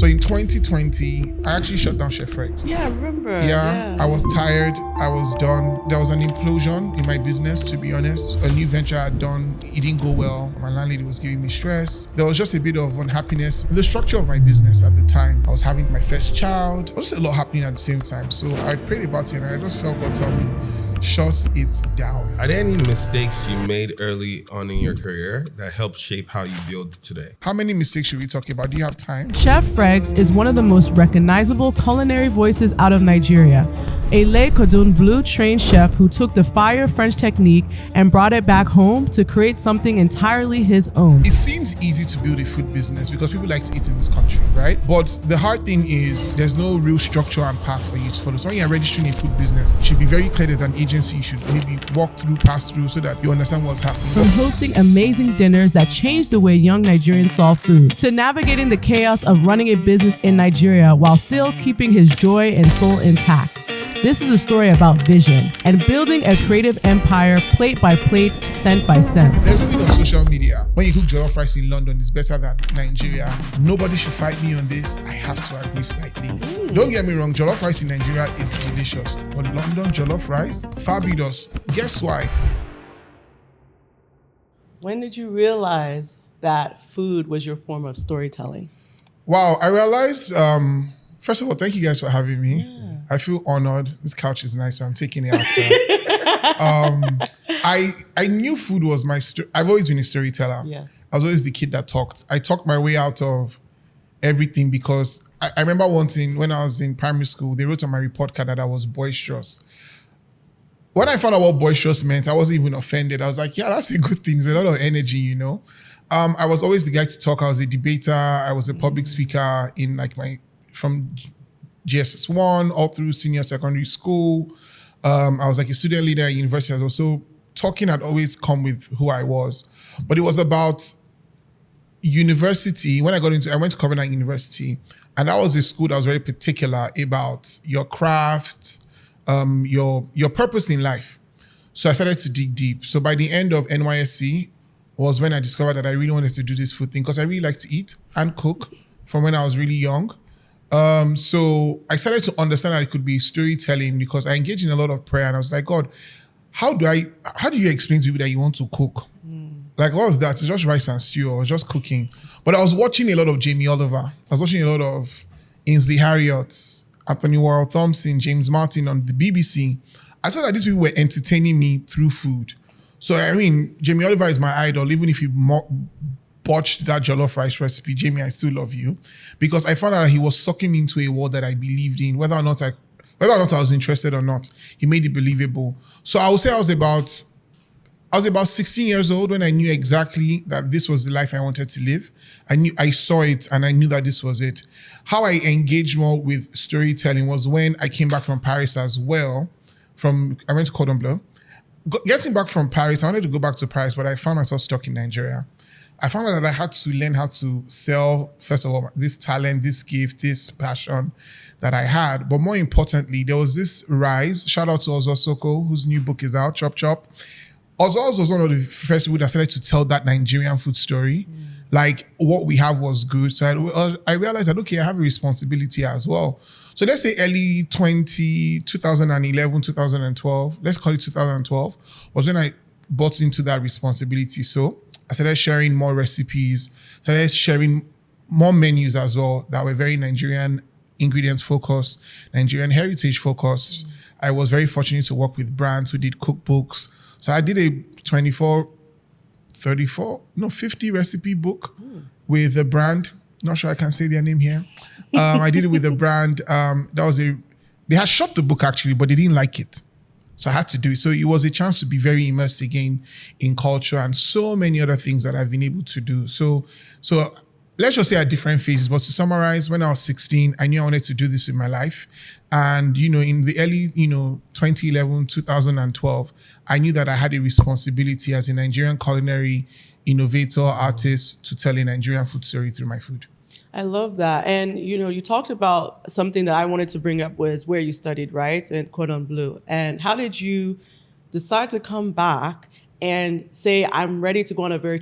So in 2020, I actually shut down Chef Fregz. Yeah, I remember. Yeah, I was tired. I was done. There was an implosion in my business, to be honest. A new venture I had done, it didn't go well. My landlady was giving me stress. There was just a bit of unhappiness in the structure of my business at the time. I was having my first child. There was just a lot happening at the same time. So I prayed about it and I just felt God tell me, shut it down. Are there any mistakes you made early on in your career that helped shape how you build today? How many mistakes should we talk about? Do you have time? Chef Fregz is one of the most recognizable culinary voices out of Nigeria. A Le Cordon Bleu trained chef who took the fire French technique and brought it back home to create something entirely his own. It seems easy to build a food business because people like to eat in this country, right? But the hard thing is there's no real structure and path for you to follow. So when you're registering a food business, it should be very clear that an agency you should maybe walk through, pass through so that you understand what's happening. From hosting amazing dinners that changed the way young Nigerians saw food, to navigating the chaos of running a business in Nigeria while still keeping his joy and soul intact. This is a story about vision and building a creative empire plate by plate, cent by cent. There's something on social media. When you cook jollof rice in London, it's better than Nigeria. Nobody should fight me on this. I have to agree slightly. Don't get me wrong, jollof rice in Nigeria is delicious. But London jollof rice, fabulous. Guess why? When did you realize that food was your form of storytelling? Wow, I realized, first of all, thank you guys for having me. Yeah. I feel honored. This couch is nice, so I'm taking it after. I knew food was my story. I've always been a storyteller. Yeah. I was always the kid that talked. I talked my way out of everything because I remember one thing when I was in primary school, they wrote on my report card that I was boisterous. When I found out what boisterous meant, I wasn't even offended. I was like, yeah, that's a good thing. There's a lot of energy, you know. I was always the guy to talk. I was a debater. I was a public speaker in from GSS1 all through senior secondary school. I was like a student leader at university. I was also talking had always come with who I was. But it was about university. When I went to Covenant University, and that was a school that was very particular about your craft, your purpose in life. So I started to dig deep. So by the end of NYSC was when I discovered that I really wanted to do this food thing because I really like to eat and cook from when I was really young. So I started to understand that it could be storytelling because I engaged in a lot of prayer and I was like, God, how do you explain to people that you want to cook? Like, what was that? It's just rice and stew or just cooking. But I was watching a lot of Jamie Oliver. I was watching a lot of Ainsley Harriott, Anthony Warren Thompson, James Martin on the BBC. I saw that these people were entertaining me through food. So, I mean, Jamie Oliver is my idol. Even if he botched that jollof rice recipe, Jamie, I still love you. Because I found out that he was sucking me into a world that I believed in, whether or not I was interested or not. He made it believable. So I would say I was about 16 years old when I knew exactly that this was the life I wanted to live. I saw it and I knew that this was it. How I engaged more with storytelling was when I came back from Paris as well. I went to Cordon Bleu. Getting back from Paris, I wanted to go back to Paris, but I found myself stuck in Nigeria. I found out that I had to learn how to sell, first of all, this talent, this gift, this passion that I had. But more importantly, there was this rise. Shout out to Ozo Soko, whose new book is out, Chop Chop. Ozo was one of the first people that started to tell that Nigerian food story. Like, what we have was good. So I realized that, okay, I have a responsibility as well. So let's say early 2011, 2012, let's call it 2012, was when I bought into that responsibility. So I started sharing more recipes, started sharing more menus as well that were very Nigerian ingredients focused, Nigerian heritage focused. I was very fortunate to work with brands who did cookbooks. So I did a 50 recipe book with a brand. Not sure I can say their name here. I did it with a brand. They had shot the book actually, but they didn't like it. So I had to do it. So it was a chance to be very immersed again in culture and so many other things that I've been able to do. So let's just say at different phases, but to summarize, when I was 16, I knew I wanted to do this with my life. And, in the early, 2011, 2012, I knew that I had a responsibility as a Nigerian culinary innovator, artist, to tell a Nigerian food story through my food. I love that. And, you talked about something that I wanted to bring up was where you studied, right? In Cordon Bleu. And how did you decide to come back and say, I'm ready to go on a very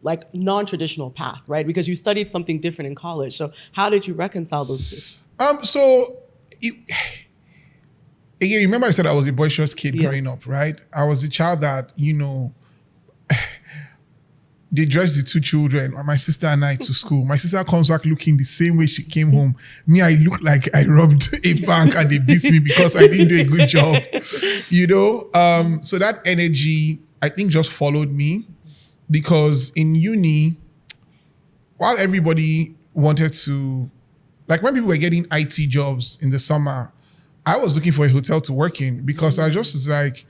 like non-traditional path, right? Because you studied something different in college. So how did you reconcile those two? Again, remember I said I was a boisterous kid Yes. growing up, right? I was a child that, they dressed the two children, my sister and I, to school. My sister comes back looking the same way she came home. Me, I look like I robbed a bank and they beat me because I didn't do a good job, So that energy, I think, just followed me, because in uni, while everybody wanted to, like when people were getting IT jobs in the summer, I was looking for a hotel to work in because I just was like,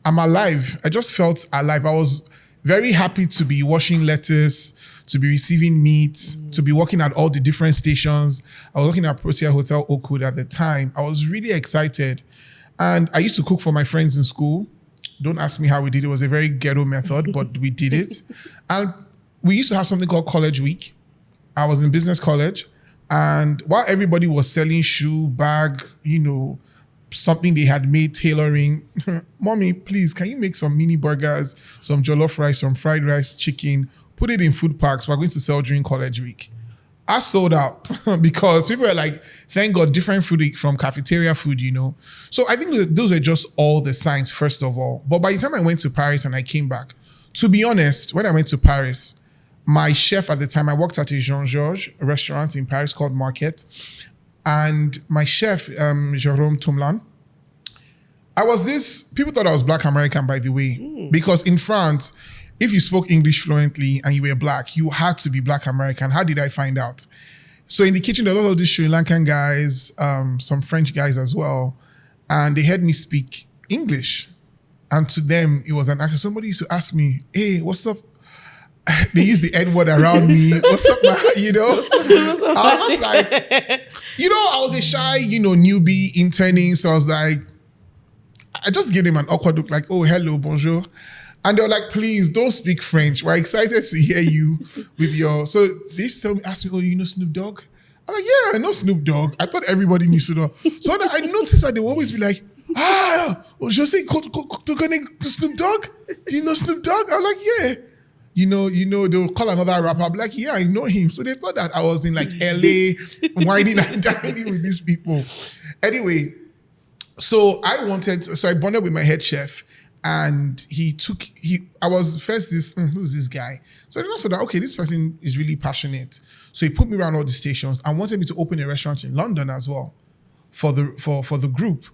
I'm alive. I just felt alive. I was very happy to be washing lettuce, to be receiving meat, to be working at all the different stations. I was working at Protea Hotel Oakwood at the time. I was really excited. And I used to cook for my friends in school. Don't ask me how we did it. It was a very ghetto method, but we did it. And we used to have something called College Week. I was in business college. And while everybody was selling shoe, bag, something they had made, tailoring, Mommy, please, can you make some mini burgers, some jollof rice, some fried rice, chicken, put it in food packs. We're going to sell during College Week. I sold out because people were like, thank God, different food from cafeteria food, So I think those were just all the signs, first of all. But by the time I went to Paris and I came back, to be honest, when I went to Paris, my chef at the time, I worked at a Jean-Georges restaurant in Paris called Market. And my chef, Jérôme Tumlan, people thought I was Black American, by the way, because in France, if you spoke English fluently and you were Black, you had to be Black American. How did I find out? So in the kitchen, there were a lot of these Sri Lankan guys, some French guys as well, and they heard me speak English. And to them, it was an accent. Somebody used to ask me, hey, what's up? They use the N-word around me. What's up, man? I was like, I was a shy, newbie interning. So I was like, I just gave them an awkward look like, oh, hello, bonjour. And they were like, please don't speak French. We're excited to hear you with so they used to ask me, oh, you know Snoop Dogg? I'm like, yeah, I know Snoop Dogg. I thought everybody knew Snoop Dogg. So I noticed that they would always be like, je sais tu connais Snoop Dogg? Do you know Snoop Dogg? I'm like, yeah. They'll call another rapper. I'm like, yeah, I know him. So they thought that I was in like LA, whining and dining with these people. Anyway, so I bonded with my head chef, and I was first who's this guy? So then I said, okay, this person is really passionate. So he put me around all the stations and wanted me to open a restaurant in London as well for the group.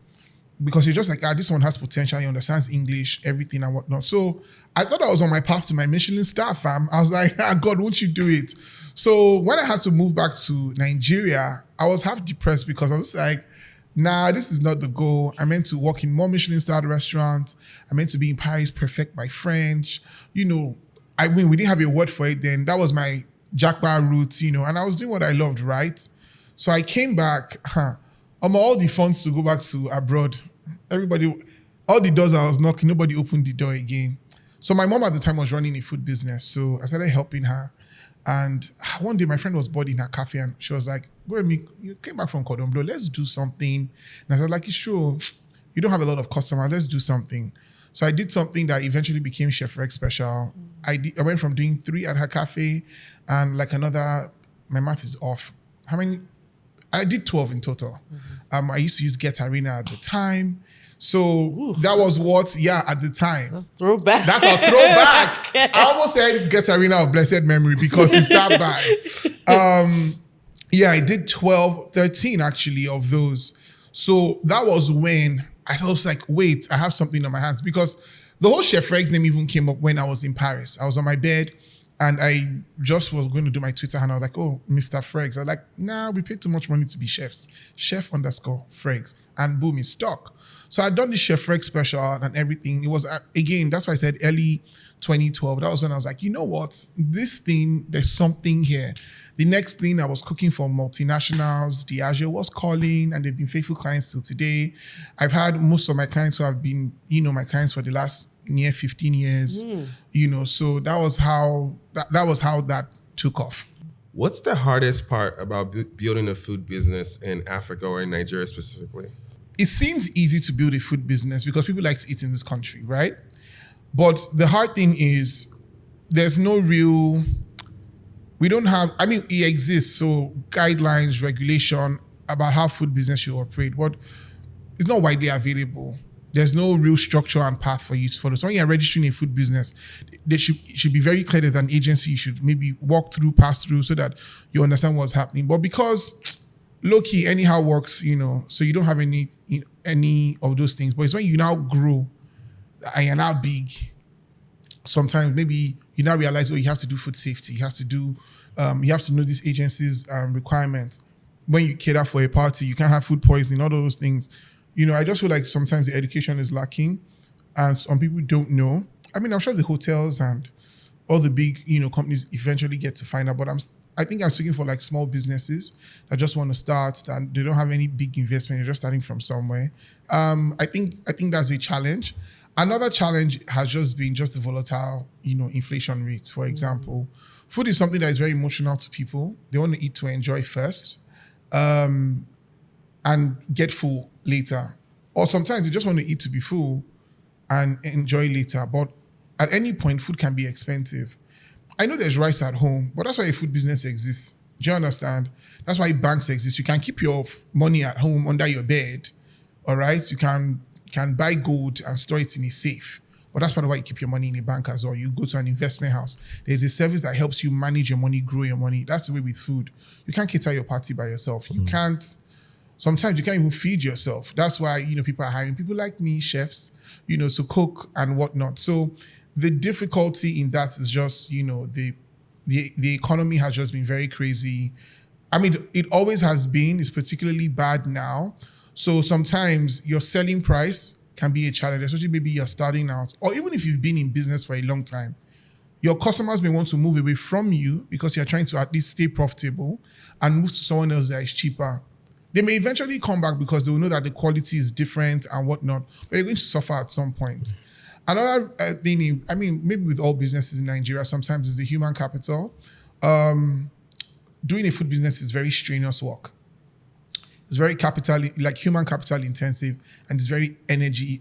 Because you're just like, this one has potential, he understands English, everything and whatnot. So I thought I was on my path to my Michelin star, fam. I was like, God, won't you do it? So when I had to move back to Nigeria, I was half depressed because I was like, nah, this is not the goal. I meant to work in more Michelin starred restaurants. I meant to be in Paris, perfect my French. We didn't have a word for it then. That was my jackpot route, and I was doing what I loved, right? So I came back, all the funds to go back to abroad. Everybody, all the doors I was knocking, nobody opened the door again. So my mom at the time was running a food business. So I started helping her. And one day my friend was bored in her cafe and she was like, you came back from Cordon Bleu, let's do something. And I was like, it's true. You don't have a lot of customers, let's do something. So I did something that eventually became Chef Fregz Special. I went from doing 3 at her cafe and like another, my math is off. How many? I did 12 in total. I used to use Get Arena at the time. So that was at the time. That's throwback. That's a throwback. I almost said Get Arena of blessed memory because it's that bad. I did 13 actually of those. So that was when I was like, wait, I have something on my hands. Because the whole Chef Fregz name even came up when I was in Paris. I was on my bed and I just was going to do my Twitter and I was like, oh, Mr. Fregz. I was like, nah, we paid too much money to be chefs. Chef_Fregz. And boom, it's stuck. So I'd done the Chef Fregz special and everything. It was, again, that's why I said early 2012. That was when I was like, you know what? This thing, there's something here. The next thing, I was cooking for multinationals. Diageo was calling and they've been faithful clients till today. I've had most of my clients who have been, my clients for the last near 15 years, so that was how that took off. What's the hardest part about building a food business in Africa or in Nigeria specifically? It seems easy to build a food business because people like to eat in this country, right? But the hard thing is there's no real, we don't have, I mean, it exists, so guidelines, regulation about how food business should operate, but it's not widely available. There's no real structure and path for you to follow. So when you're registering a food business, it should be very clear that an agency you should maybe walk through, pass through, so that you understand what's happening. But because low-key anyhow works, so you don't have any of those things. But it's when you now grow and you're now big, sometimes maybe you now realize, you have to do food safety. You have to do, you have to know these agencies' requirements. When you cater for a party, you can't have food poisoning, all those things. I just feel like sometimes the education is lacking and some people don't know. I mean, I'm sure the hotels and all the big, companies eventually get to find out, but I think I'm speaking for like small businesses that just want to start and they don't have any big investment. They're just starting from somewhere. I think that's a challenge. Another challenge has just been the volatile, inflation rates. For example, food is something that is very emotional to people. They want to eat to enjoy first, and get full later. Or sometimes they just want to eat to be full and enjoy later. But at any point, food can be expensive. I know there's rice at home, but that's why a food business exists. Do you understand? That's why banks exist. You can keep your money at home under your bed, all right? You can buy gold and store it in a safe. But that's part of why you keep your money in a bank as well. You go to an investment house. There's a service that helps you manage your money, grow your money. That's the way with food. You can't cater your party by yourself. You can't. Sometimes you can't even feed yourself. That's why, people are hiring people like me, chefs, to cook and whatnot. So the difficulty in that is just, the economy has just been very crazy. I mean, it always has been. It's particularly bad now. So sometimes your selling price can be a challenge, especially maybe you're starting out, or even if you've been in business for a long time. Your customers may want to move away from you because you're trying to at least stay profitable and move to someone else that is cheaper. They may eventually come back because they will know that the quality is different and whatnot, but you're going to suffer at some point. Another thing, I mean, maybe with all businesses in Nigeria, sometimes is the human capital. Doing a food business is very strenuous work. It's very human capital intensive, and it's very energy.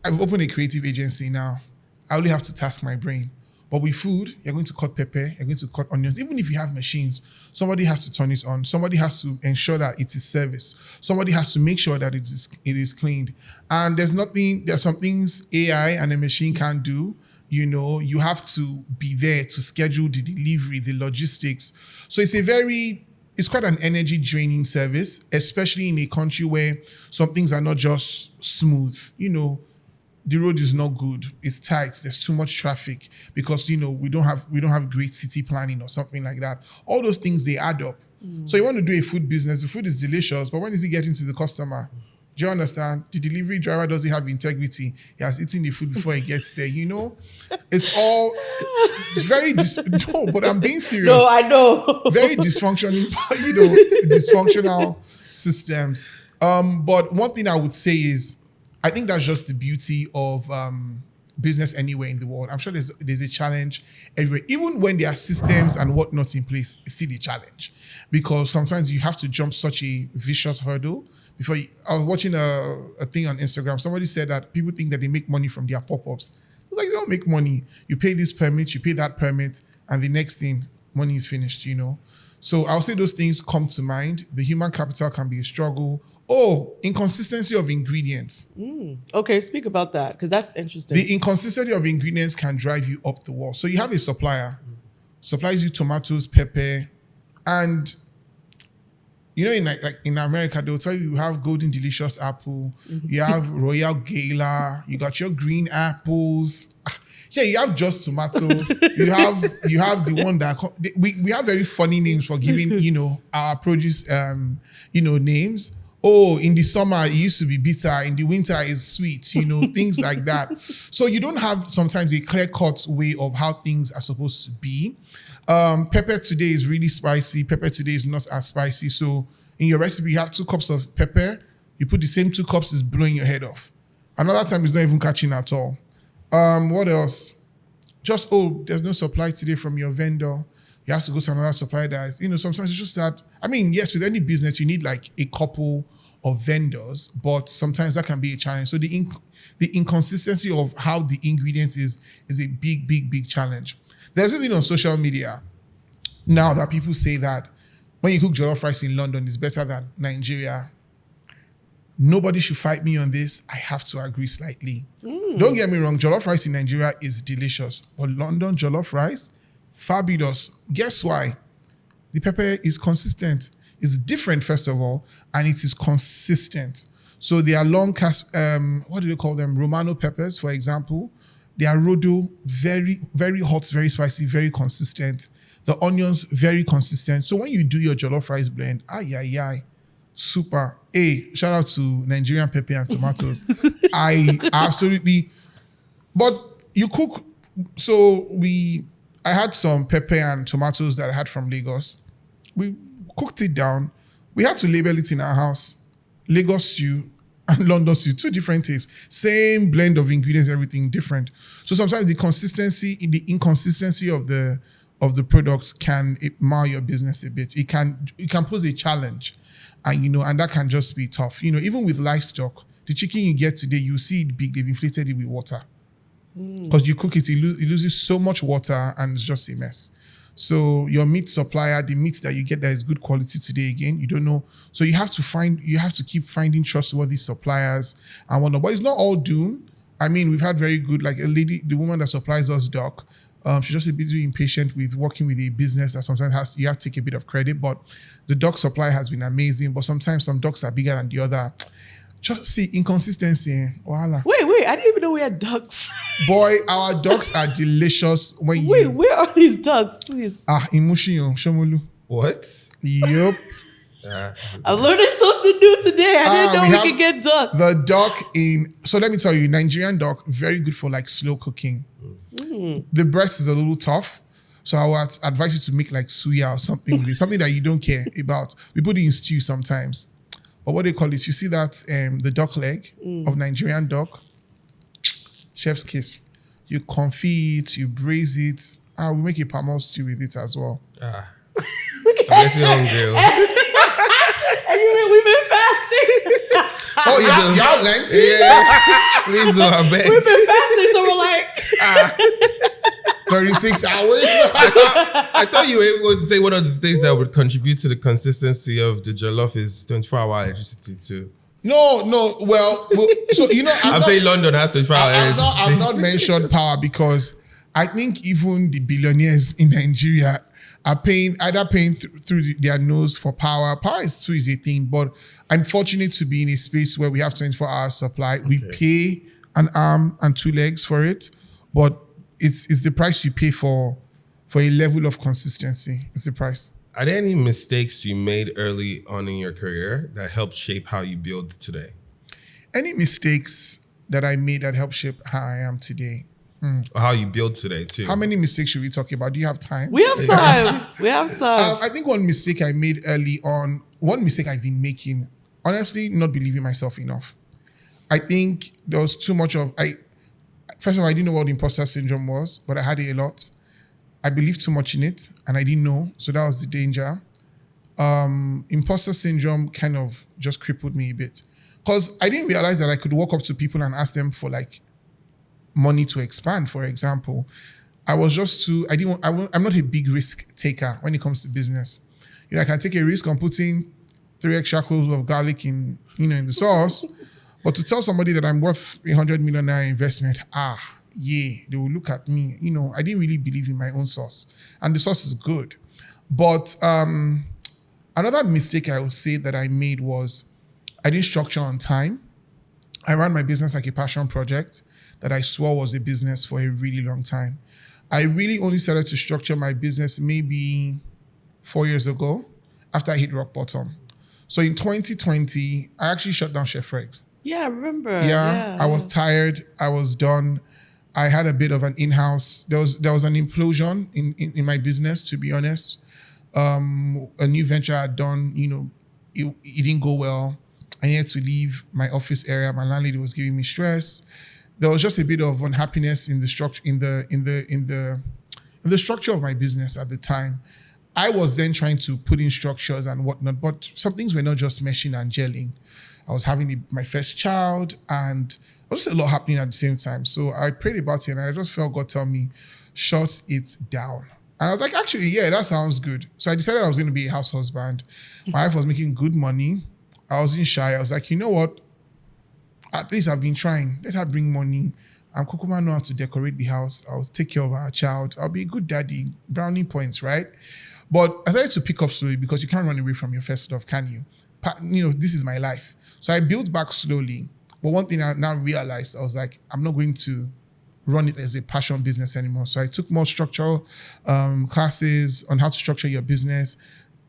I've opened a creative agency now. I only have to task my brain. But with food, you're going to cut pepper, you're going to cut onions. Even if you have machines, somebody has to turn it on. Somebody has to ensure that it is serviced. Somebody has to make sure that it is cleaned. And there's some things AI and a machine can't do. You have to be there to schedule the delivery, the logistics. So it's quite an energy draining service, especially in a country where some things are not just smooth. The road is not good. It's tight. There's too much traffic because we don't have great city planning or something like that. All those things, they add up. So you want to do a food business. The food is delicious, but when is it getting to the customer? Do you understand? The delivery driver doesn't have integrity. He has eaten the food before he gets there. It's very no, but I'm being serious. No, I know. Very dysfunctional, dysfunctional systems. But one thing I would say is, I think that's just the beauty of business anywhere in the world. I'm sure there's a challenge everywhere. Even when there are systems and whatnot in place, it's still a challenge. Because sometimes you have to jump such a vicious hurdle. I was watching a thing on Instagram. Somebody said that people think that they make money from their pop-ups. It's like, they don't make money. You pay this permit, you pay that permit, and the next thing, money is finished, So I'll say those things come to mind. The human capital can be a struggle. Oh, inconsistency of ingredients. Okay, speak about that, because that's interesting. The inconsistency of ingredients can drive you up the wall. So you have a supplier, supplies you tomatoes, pepper, and in America, they'll tell you have golden delicious apple, you have royal gala, you got your green apples. Yeah, you have just tomato. you have the one that we have very funny names for giving our produce names. Oh, in the summer it used to be bitter, in the winter it's sweet, things like that. So you don't have sometimes a clear-cut way of how things are supposed to be. Pepper today is really spicy. Pepper today is not as spicy. So in your recipe, you have 2 cups of pepper. You put the same 2 cups, it's blowing your head off. Another time, it's not even catching at all. What else? There's no supply today from your vendor. You have to go to another supplier sometimes it's just that, yes, with any business, you need like a couple of vendors, but sometimes that can be a challenge. So the inconsistency of how the ingredient is a big challenge. There's a thing on social media now that people say that when you cook jollof rice in London, it's better than Nigeria. Nobody should fight me on this. I have to agree slightly. Don't get me wrong, jollof rice in Nigeria is delicious, but London jollof rice, fabulous. Guess why? The pepper is consistent. It's different, first of all, and it is consistent. So they are long what do they call them? Romano peppers, for example. They are rodo, very, very hot, very spicy, very consistent. The onions, very consistent. So when you do your jollof rice blend, super. Shout out to Nigerian pepper and tomatoes. I absolutely, but you cook, I had some pepper and tomatoes that I had from Lagos. We cooked it down. We had to label it in our house. Lagos stew and London stew, two different tastes. Same blend of ingredients, everything different. So sometimes the inconsistency of the product can mar your business a bit. It can pose a challenge. And that can just be tough. Even with livestock, the chicken you get today, you see it big, they've inflated it with water. Because you cook it, it loses so much water and it's just a mess. So your meat supplier, the meat that you get that is good quality today, again, you don't know. So you have to keep finding trustworthy suppliers and whatnot. But it's not all doom. We've had very good, like a lady, the woman that supplies us duck, she's just a bit impatient with working with a business that sometimes you have to take a bit of credit, but the duck supply has been amazing. But sometimes some ducks are bigger than the other. Just see inconsistency. Voila. Wait, I didn't even know we had ducks. Boy, our ducks are delicious. Wait, where are these ducks, please? In Mushiyo, Shomolu. What? Yep. I'm learning something new today. I didn't know we could get duck. The duck so let me tell you, Nigerian duck, very good for like slow cooking. The breast is a little tough. So I would advise you to make like suya or something with it, something that you don't care about. We put it in stew sometimes. But what they call it, you see that the duck leg of Nigerian duck, chef's kiss. You confit it, you braise it. We make a palm oil stew with it as well. I'm getting hungry. And we've been fasting. Y'all Lent? Yeah. Please, I beg. We've been fasting, so we're like 36 hours? I thought you were going to say one of the things that would contribute to the consistency of the jollof is 24-hour electricity too. No. Well, so I'm saying London has 24-hour electricity. I've not mentioned power because I think even the billionaires in Nigeria are paying through their nose for power. Power is too easy a thing, but I'm fortunate to be in a space where we have 24-hour supply. Okay. We pay an arm and two legs for it, but it's the price you pay for a level of consistency. It's the price. Are there any mistakes you made early on in your career that helped shape how you build today? Any mistakes that I made that helped shape how I am today? Or how you build today too? How many mistakes should we talk about? Do you have time? We have time. I think one mistake I made early on, one mistake I've been making, honestly, not believing myself enough. I think there was too much first of all, I didn't know what imposter syndrome was, but I had it a lot. I believed too much in it and I didn't know. So that was the danger. Imposter syndrome kind of just crippled me a bit because I didn't realize that I could walk up to people and ask them for like money to expand, for example. I was just I'm not a big risk taker when it comes to business. I can take a risk on putting 3 extra cloves of garlic in the sauce, but to tell somebody that I'm worth 100 million naira investment, they will look at me. I didn't really believe in my own sauce, and the sauce is good. But another mistake I would say that I made was I didn't structure on time. I ran my business like a passion project that I swore was a business for a really long time. I really only started to structure my business maybe 4 years ago after I hit rock bottom. So in 2020, I actually shut down Chef Fregz. Yeah, I remember. Yeah, I was tired. I was done. I had a bit of an in-house. There was an implosion in my business, to be honest. A new venture I had done, it didn't go well. I needed to leave my office area. My landlady was giving me stress. There was just a bit of unhappiness in the structure, in the structure of my business at the time, I was then trying to put in structures and whatnot, but some things were not just meshing and gelling. I was having my first child, and there was just a lot happening at the same time. So I prayed about it, and I just felt God tell me, shut it down. And I was like, actually, yeah, that sounds good. So I decided I was going to be a house husband. My wife was making good money. I wasn't shy. I was like, you know what? At least I've been trying. Let her bring money. I'm Kukuma know how to decorate the house. I'll take care of our child. I'll be a good daddy. Brownie points, right? But I started to pick up slowly because you can't run away from your first love, can you? You know, this is my life. So I built back slowly. But one thing I now realized, I was like, I'm not going to run it as a passion business anymore. So I took more structural classes on how to structure your business.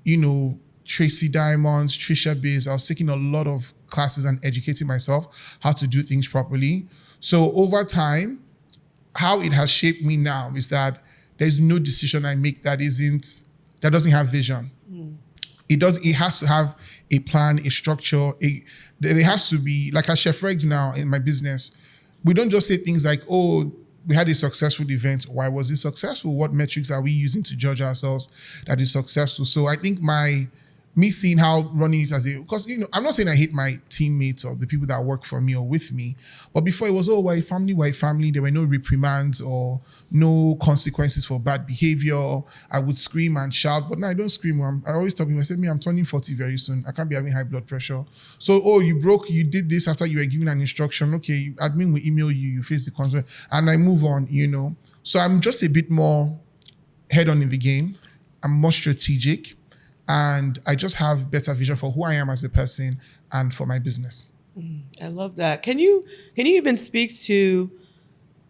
You know, Tracy Diamonds, Trisha Biz. I was taking a lot of classes and educating myself how to do things properly. So over time, how it has shaped me now is that there's no decision I make that doesn't have vision. It has to have a plan, a structure. It has to be, like as Chef Fregz now in my business, we don't just say things like, oh, we had a successful event. Why was it successful? What metrics are we using to judge ourselves that is successful? So I think me seeing how running it because, you know, I'm not saying I hate my teammates or the people that work for me or with me, but before it was, oh, we're a family. There were no reprimands or no consequences for bad behavior. I would scream and shout, but now I don't scream. I always tell people, I said, I'm turning 40 very soon. I can't be having high blood pressure. So, oh, you did this after you were given an instruction. Okay, admin will email you, you face the consequence, and I move on, you know. So I'm just a bit more head on in the game. I'm more strategic. And I just have better vision for who I am as a person and for my business. I love that. Can you even speak to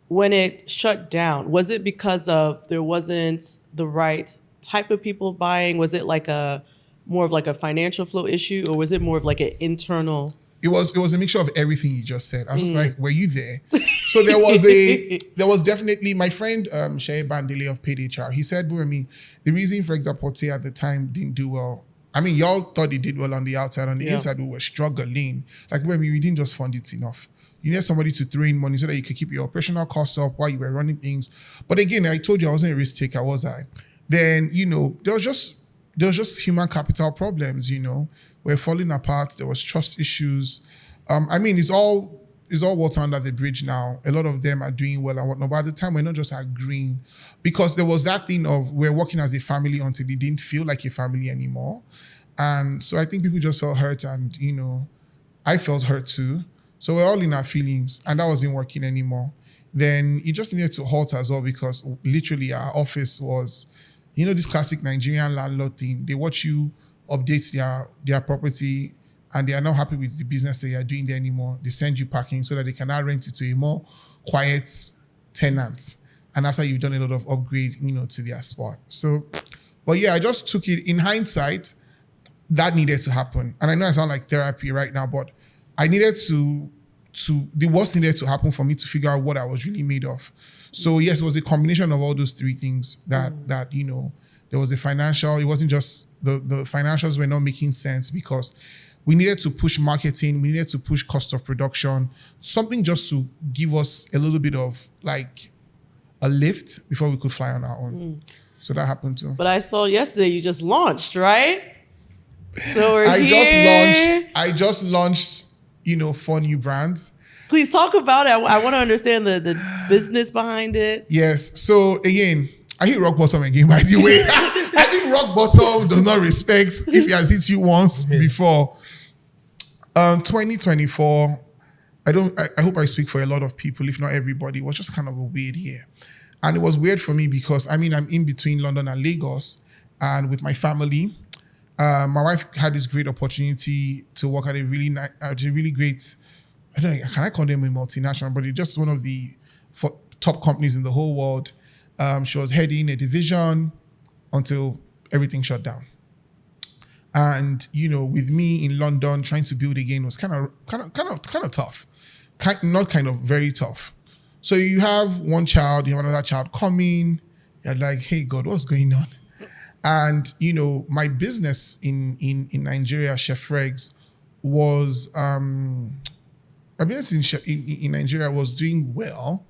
when it shut down? Was it because of there wasn't the right type of people buying? Was it like more of like a financial flow issue, or was it more of like an internal? It was a mixture of everything you just said. I was just like, were you there? So there was definitely my friend Shea Bandele of Paid HR. He said, Burami, the reason Fregzz at the time didn't do well, I mean, y'all thought they did well on the outside. On the inside, we were struggling. Like, Burami, we didn't just fund it enough. You need somebody to throw in money so that you could keep your operational costs up while you were running things. But again, I told you I wasn't a risk taker, was I? Then, you know, there was just human capital problems, you know. We're falling apart. There was trust issues. I mean, it's all water under the bridge now. A lot of them are doing well and whatnot. But at the time, we're not just agreeing, because there was that thing of we're working as a family until it didn't feel like a family anymore. And so I think people just felt hurt, and, you know, I felt hurt too. So we're all in our feelings, and that wasn't working anymore. Then it just needed to halt as well, because literally our office was, you know, this classic Nigerian landlord thing. They watch you update their property, and they are not happy with the business that you are doing there anymore. They send you packing so that they can now rent it to a more quiet tenant. And after you've done a lot of upgrade, you know, to their spot. So, but yeah, I just took it in hindsight. That needed to happen. And I know I sound like therapy right now, but I needed the worst needed to happen for me to figure out what I was really made of. So yes, it was a combination of all those three things that, you know, there was a financial, it wasn't just, the financials were not making sense, because we needed to push marketing, we needed to push cost of production, something just to give us a little bit of like a lift before we could fly on our own. So that happened too. But I saw yesterday you just launched, right? So I just launched, you know, 4 new brands. Please talk about it. I want to understand the business behind it. Yes. So again, I hit rock bottom again, by the way. I think rock bottom does not respect if he has hit you once before. 2024, I hope I speak for a lot of people, if not everybody, it was just kind of a weird year. And it was weird for me because, I mean, I'm in between London and Lagos, and with my family. My wife had this great opportunity to work at a really great, I don't know, can I call them a multinational, but it's just one of the top companies in the whole world. She was heading a division until everything shut down. And, you know, with me in London trying to build again was kind of tough. Very tough. So you have one child, you have another child coming. You're like, hey God, what's going on? And, you know, my business in Nigeria, Chef Fregzz, was my business in Nigeria was doing well,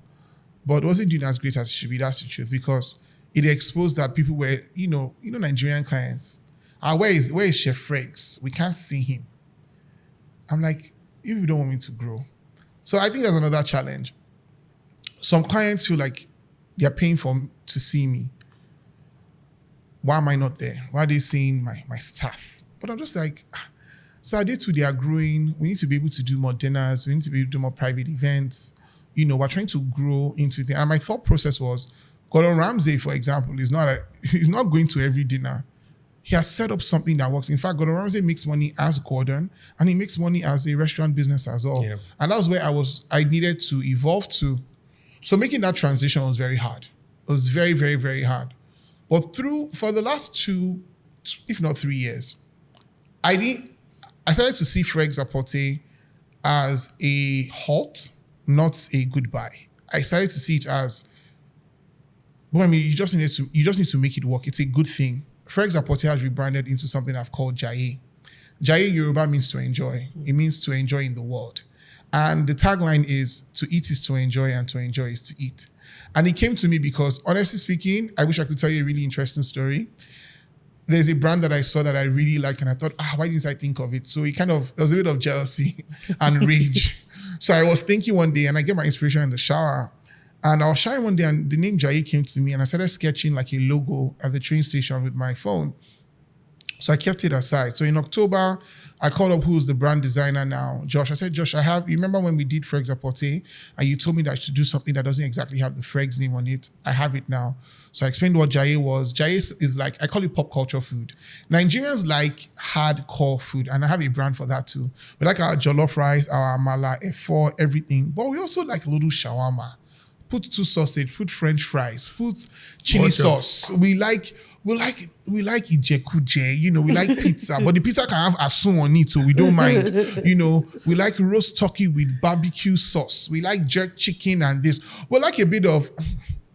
but wasn't doing as great as it should be. That's the truth, because it exposed that people were, Nigerian clients. Where is Chef Fregz? We can't see him. I'm like, if you don't want me to grow. So I think there's another challenge. Some clients feel like they're paying to see me. Why am I not there? Why are they seeing my staff? But I'm just like, so they too, they are growing. We need to be able to do more dinners. We need to be able to do more private events. We're trying to grow into it. And my thought process was, Gordon Ramsay, for example, he's not going to every dinner. He has set up something that works. In fact, Gordon Ramsay makes money as Gordon, and he makes money as a restaurant business as well. Yeah. And that was where I needed to evolve to. So making that transition was very hard. It was very, very, very hard. But for the last 2, if not 3 years, I started to see Fregzz Apote as a halt, not a goodbye. I started to see it as, you just need to make it work. It's a good thing. Fregzz Apote has rebranded into something I've called Jaye. Jaye Yoruba means to enjoy. It means to enjoy in the world. And the tagline is, to eat is to enjoy, and to enjoy is to eat. And it came to me because, honestly speaking, I wish I could tell you a really interesting story. There's a brand that I saw that I really liked, and I thought, why didn't I think of it? So there was a bit of jealousy and rage. So I was thinking one day, and I get my inspiration in the shower. And I was showering one day, and the name Jaye came to me, and I started sketching like a logo at the train station with my phone. So I kept it aside. So in October, I called up who's the brand designer now, Josh. I said, Josh, you remember when we did Fregzz Apote, and you told me that I should do something that doesn't exactly have the Fregzz name on it? I have it now. So I explained what Jaye was. Jaye is like, I call it pop culture food. Nigerians like hardcore food, and I have a brand for that too. We like our jollof rice, our amala, efo, everything. But we also like a little shawarma. Put 2 sausage, put French fries, put chili sauce. We like ijekuje, we like pizza, but the pizza can have asun on it, so we don't mind. We like roast turkey with barbecue sauce. We like jerk chicken and this. We like a bit of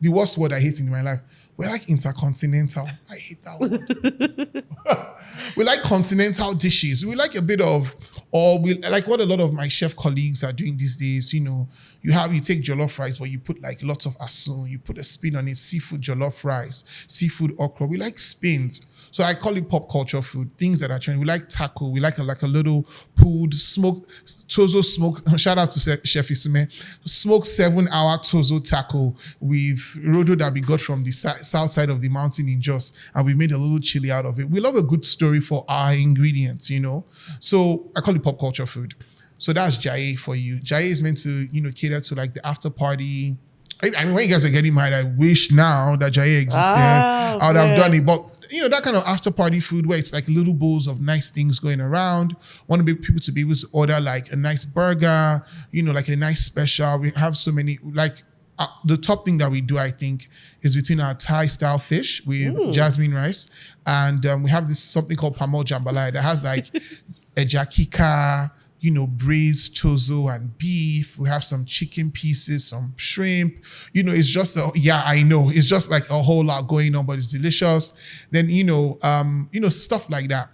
the worst word I hate in my life. We like intercontinental. I hate that word. We like continental dishes. We like a bit of, or we like what a lot of my chef colleagues are doing these days. You take jollof rice, but you put like lots of asun. You put a spin on it, seafood jollof rice, seafood okra. We like spins. So I call it pop culture food, things that are trending. We like taco. We like a little pulled smoked, Tozo smoke. Shout out to Chef Isume. Smoked 7-hour Tozo taco with rodo that we got from the south side of the mountain in Jos. And we made a little chili out of it. We love a good story for our ingredients, So I call it pop culture food. So that's Jaye for you. Jaye is meant to, cater to like the after party. I mean, when you guys are getting married, I wish now that Jaye existed. I would have done it. But that kind of after party food where it's like little bowls of nice things going around. Want people to be able to order like a nice burger, like a nice special. We have so many, like the top thing that we do, I think, is between our Thai style fish with jasmine rice. And we have this something called pamol jambalaya that has like a jakika, braised tozo and beef. We have some chicken pieces, some shrimp. It's just I know. It's just like a whole lot going on, but it's delicious. Then, stuff like that.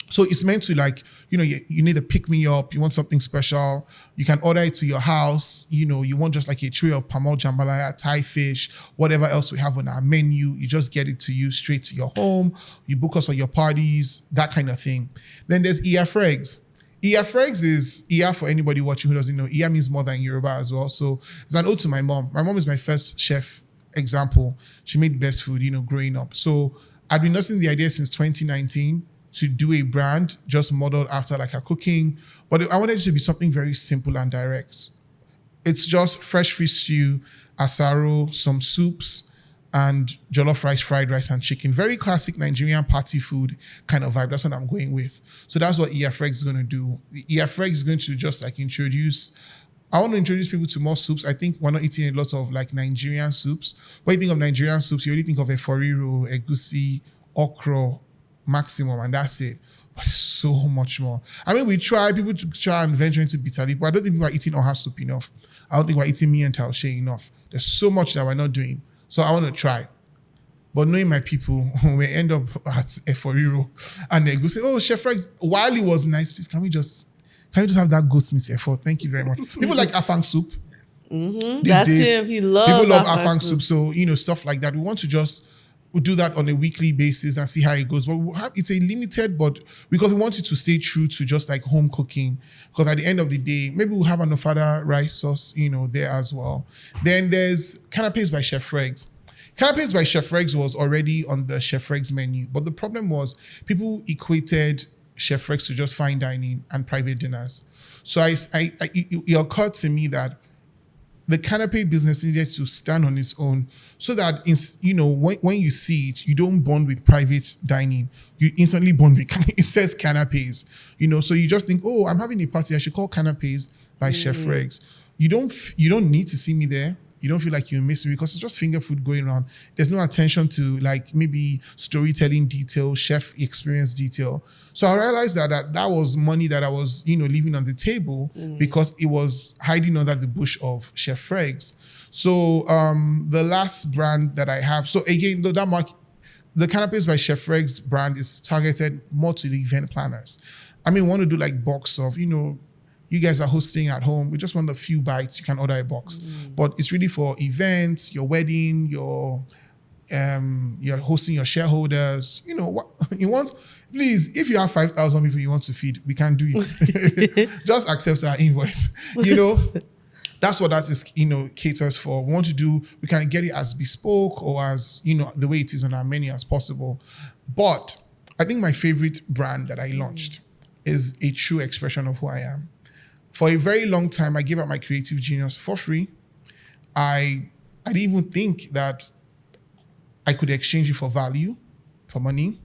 So it's meant to like, you need a pick me up. You want something special. You can order it to your house. You want just like a tray of pamol jambalaya, Thai fish, whatever else we have on our menu. You just get it to you straight to your home. You book us for your parties, that kind of thing. Then there's Fregzz. Fregzz is for anybody watching who doesn't know. Means more than Yoruba as well. So it's an ode to my mom. My mom is my first chef example. She made best food, growing up. So I've been nursing the idea since 2019 to do a brand just modeled after like her cooking. But I wanted it to be something very simple and direct. It's just fresh fish stew, asaro, some soups, and jollof rice, fried rice, and chicken. Very classic Nigerian party food kind of vibe. That's what I'm going with. So that's what Fregzz is going to do. Fregzz is going to just like I want to introduce people to more soups. I think we're not eating a lot of like Nigerian soups. When you think of Nigerian soups, you already think of eforiro, egusi, okra, maximum, and that's it. But it's so much more. I mean, people try and venture into bitter leaf, but I don't think people are eating oha soup enough. I don't think we're eating mee and taushe enough. There's so much that we're not doing. So I want to try. But knowing my people, we end up at eforiro and they go say, oh, Chef Fregzz, while it was nice, please, can we just have that goat meat effort? Thank you very much. People like afang soup. Mm-hmm. That's him. He loves people love afang soup. So, stuff like that. We want to just we'll do that on a weekly basis and see how it goes. But it's a limited, but because we want it to stay true to just like home cooking. Because at the end of the day, maybe we'll have an ofada rice sauce, there as well. Then there's Canapés by Chef Fregz. Canapés by Chef Fregz was already on the Chef Fregz menu, but the problem was people equated Chef Fregz to just fine dining and private dinners. So it occurred to me that the canapé business needed to stand on its own so that, when you see it, you don't bond with private dining. You instantly bond with, it says canapés, so you just think, oh, I'm having a party, I should call Canapés by Chef Fregz. You don't need to see me there. You don't feel like you miss me because it's just finger food going on. There's no attention to like maybe storytelling detail, chef experience detail. So I realized that was money that I was, leaving on the table because it was hiding under the bush of Chef Fregz. So the last brand that I have, so again, the Canapés by Chef Fregz brand is targeted more to the event planners. We want to do like box of, you guys are hosting at home. We just want a few bites. You can order a box. But it's really for events, your wedding, you're hosting your shareholders. What you want, please, if you have 5,000 people you want to feed, we can do it. Just accept our invoice. That's what that is, caters for. We can get it as bespoke or as, the way it is on our menu as possible. But I think my favorite brand that I launched is a true expression of who I am. For a very long time, I gave up my creative genius for free. I didn't even think that I could exchange it for value, for money,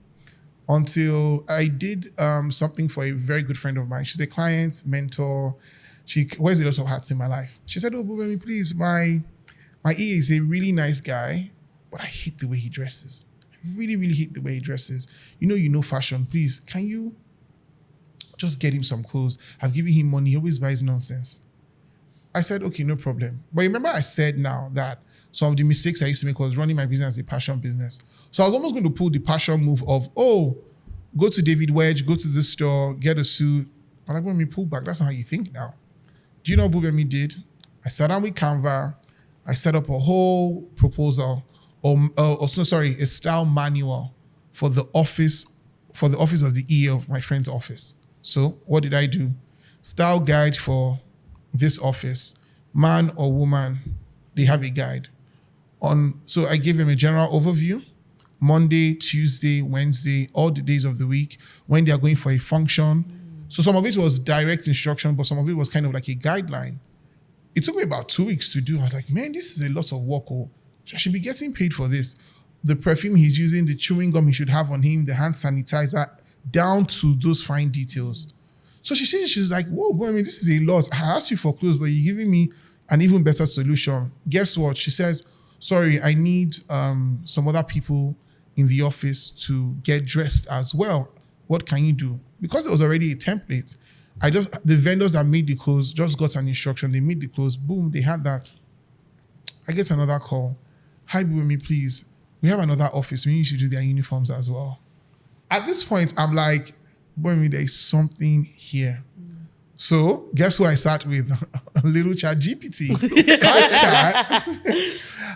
until I did something for a very good friend of mine. She's a client, mentor. She wears a lot of hats in my life. She said, oh, Bubemi, please, my EA is a really nice guy, but I hate the way he dresses. I really, really hate the way he dresses. You know fashion. Please, can you just get him some clothes? I've given him money. He always buys nonsense. I said, okay, no problem. But remember I said now that some of the mistakes I used to make was running my business as a passion business. So I was almost going to pull the passion move of, go to David Wedge, go to the store, get a suit. I'm like, when we pull back, that's not how you think now. Do you know what Bubemi did? I sat down with Canva. I set up a whole proposal, a style manual for the office of the EA of my friend's office. So what did I do? Style guide for this office. Man or woman, they have a guide. So I gave them a general overview. Monday, Tuesday, Wednesday, all the days of the week when they are going for a function. So some of it was direct instruction, but some of it was kind of like a guideline. It took me about 2 weeks to do. I was like, man, this is a lot of work. I should be getting paid for this. The perfume he's using, the chewing gum he should have on him, the hand sanitizer, down to those fine details. So she's like, whoa, boy, this is a lot. I asked you for clothes, but you're giving me an even better solution. Guess what? She says, sorry, I need some other people in the office to get dressed as well. What can you do? Because there was already a template, the vendors that made the clothes just got an instruction. They made the clothes, boom, they had that. I get another call. Hi, Bubemi, please. We have another office. We need you to do their uniforms as well. At this point, I'm like, Bubemi, there is something here. So guess who I sat with? A little chat GPT.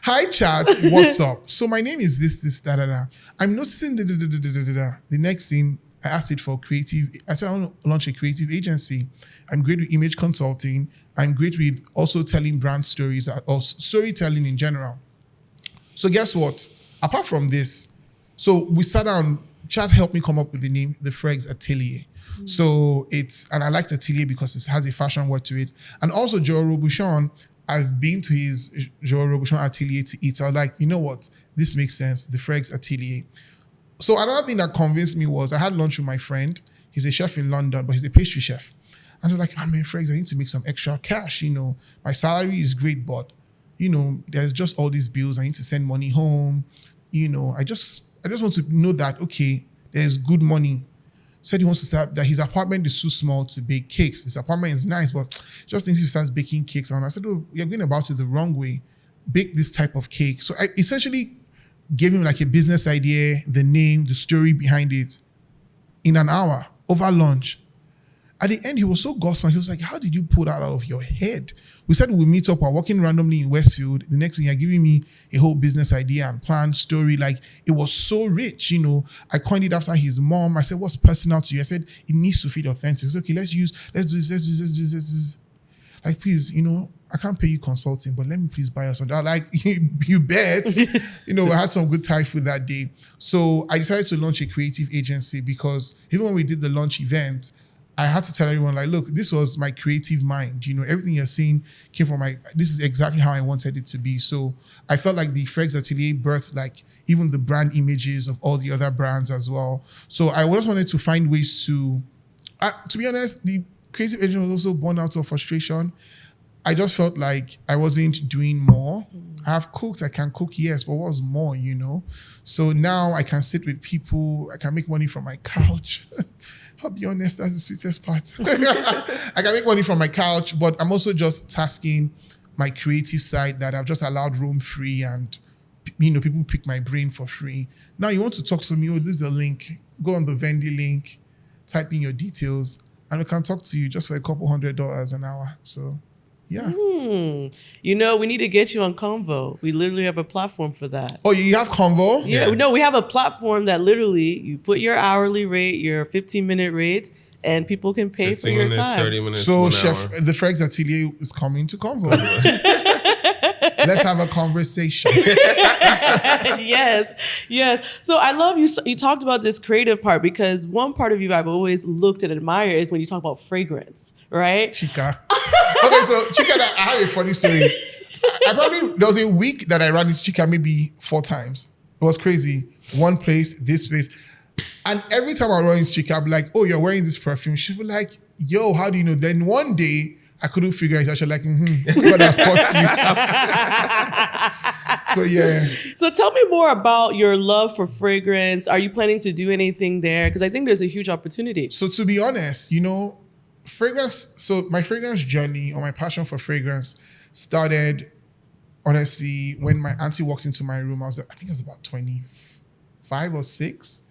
Hi chat, what's up? So my name is this, da. I'm noticing the next thing, I asked it for creative. I said, I want to launch a creative agency. I'm great with image consulting. I'm great with also telling brand stories or storytelling in general. So guess what? Apart from this, so we sat down, chat helped me come up with the name, the Fregzz Atelier. So and I like the Atelier because it has a fashion word to it. And also Joe Robuchon, I've been to his Joe Robuchon Atelier to eat. So I was like, you know what? This makes sense, the Fregzz Atelier. So another thing that convinced me was I had lunch with my friend. He's a chef in London, but he's a pastry chef. And I was like, Fregzz, I need to make some extra cash. My salary is great, but, there's just all these bills. I need to send money home. I just want to know that, okay, there's good money. Said he wants to start, that his apartment is too small to bake cakes. His apartment is nice, but just thinks he starts baking cakes. And I said, oh, you're going about it the wrong way. Bake this type of cake. So I essentially gave him like a business idea, the name, the story behind it in an hour over lunch. At the end, he was so gobsmacked. He was like, how did you pull that out of your head? We said we'll meet up. We're walking randomly in Westfield. The next thing, you're giving me a whole business idea and plan, story. Like, it was so rich, you know. I coined it after his mom. I said, what's personal to you? I said, it needs to feel authentic. It's okay, let's do this. Like, please, you know, I can't pay you consulting, but let me please buy us something. I'm like, you bet. You know, I had some good time with that day. So I decided to launch a creative agency because even when we did the launch event, I had to tell everyone, like, look, this was my creative mind. You know, everything you're seeing came from this is exactly how I wanted it to be. So I felt like the Fregzz Atelier birthed like even the brand images of all the other brands as well. So I just wanted to find ways to be honest, the creative agency was also born out of frustration. I just felt like I wasn't doing more. I have cooked, I can cook, yes, but what's more, you know? So now I can sit with people, I can make money from my couch. I'll be honest, that's the sweetest part. I can make money from my couch, but I'm also just tasking my creative side that I've just allowed room free and, you know, people pick my brain for free. Now you want to talk to me, oh, this is a link. Go on the Vendy link, type in your details, and we can talk to you just for a couple $100 an hour. So, yeah. You know, we need to get you on Convo. We literally have a platform for that. Oh, you have Convo? Yeah. No, we have a platform that literally you put your hourly rate, your 15-minute rates, and people can pay for your 15 minutes, time. 30 minutes, So, 1 Chef, hour. the Fregzz Atelier is coming to Convo. Let's have a conversation. Yes. So I love you talked about this creative part because one part of you I've always looked and admired is when you talk about fragrance, right? Chica. Okay, so Chica, I have a funny story. There was a week that I ran this Chica maybe 4 times. It was crazy. One place, this place. And every time I run this Chica, I'd be like, oh, you're wearing this perfume. She'd be like, yo, how do you know? Then one day, I couldn't figure it out. She's like, God has caught you. So, yeah. So tell me more about your love for fragrance. Are you planning to do anything there? Because I think there's a huge opportunity. So to be honest, you know, fragrance, so my fragrance journey or my passion for fragrance started, honestly, when my auntie walked into my room. I think I was about 25 or 6.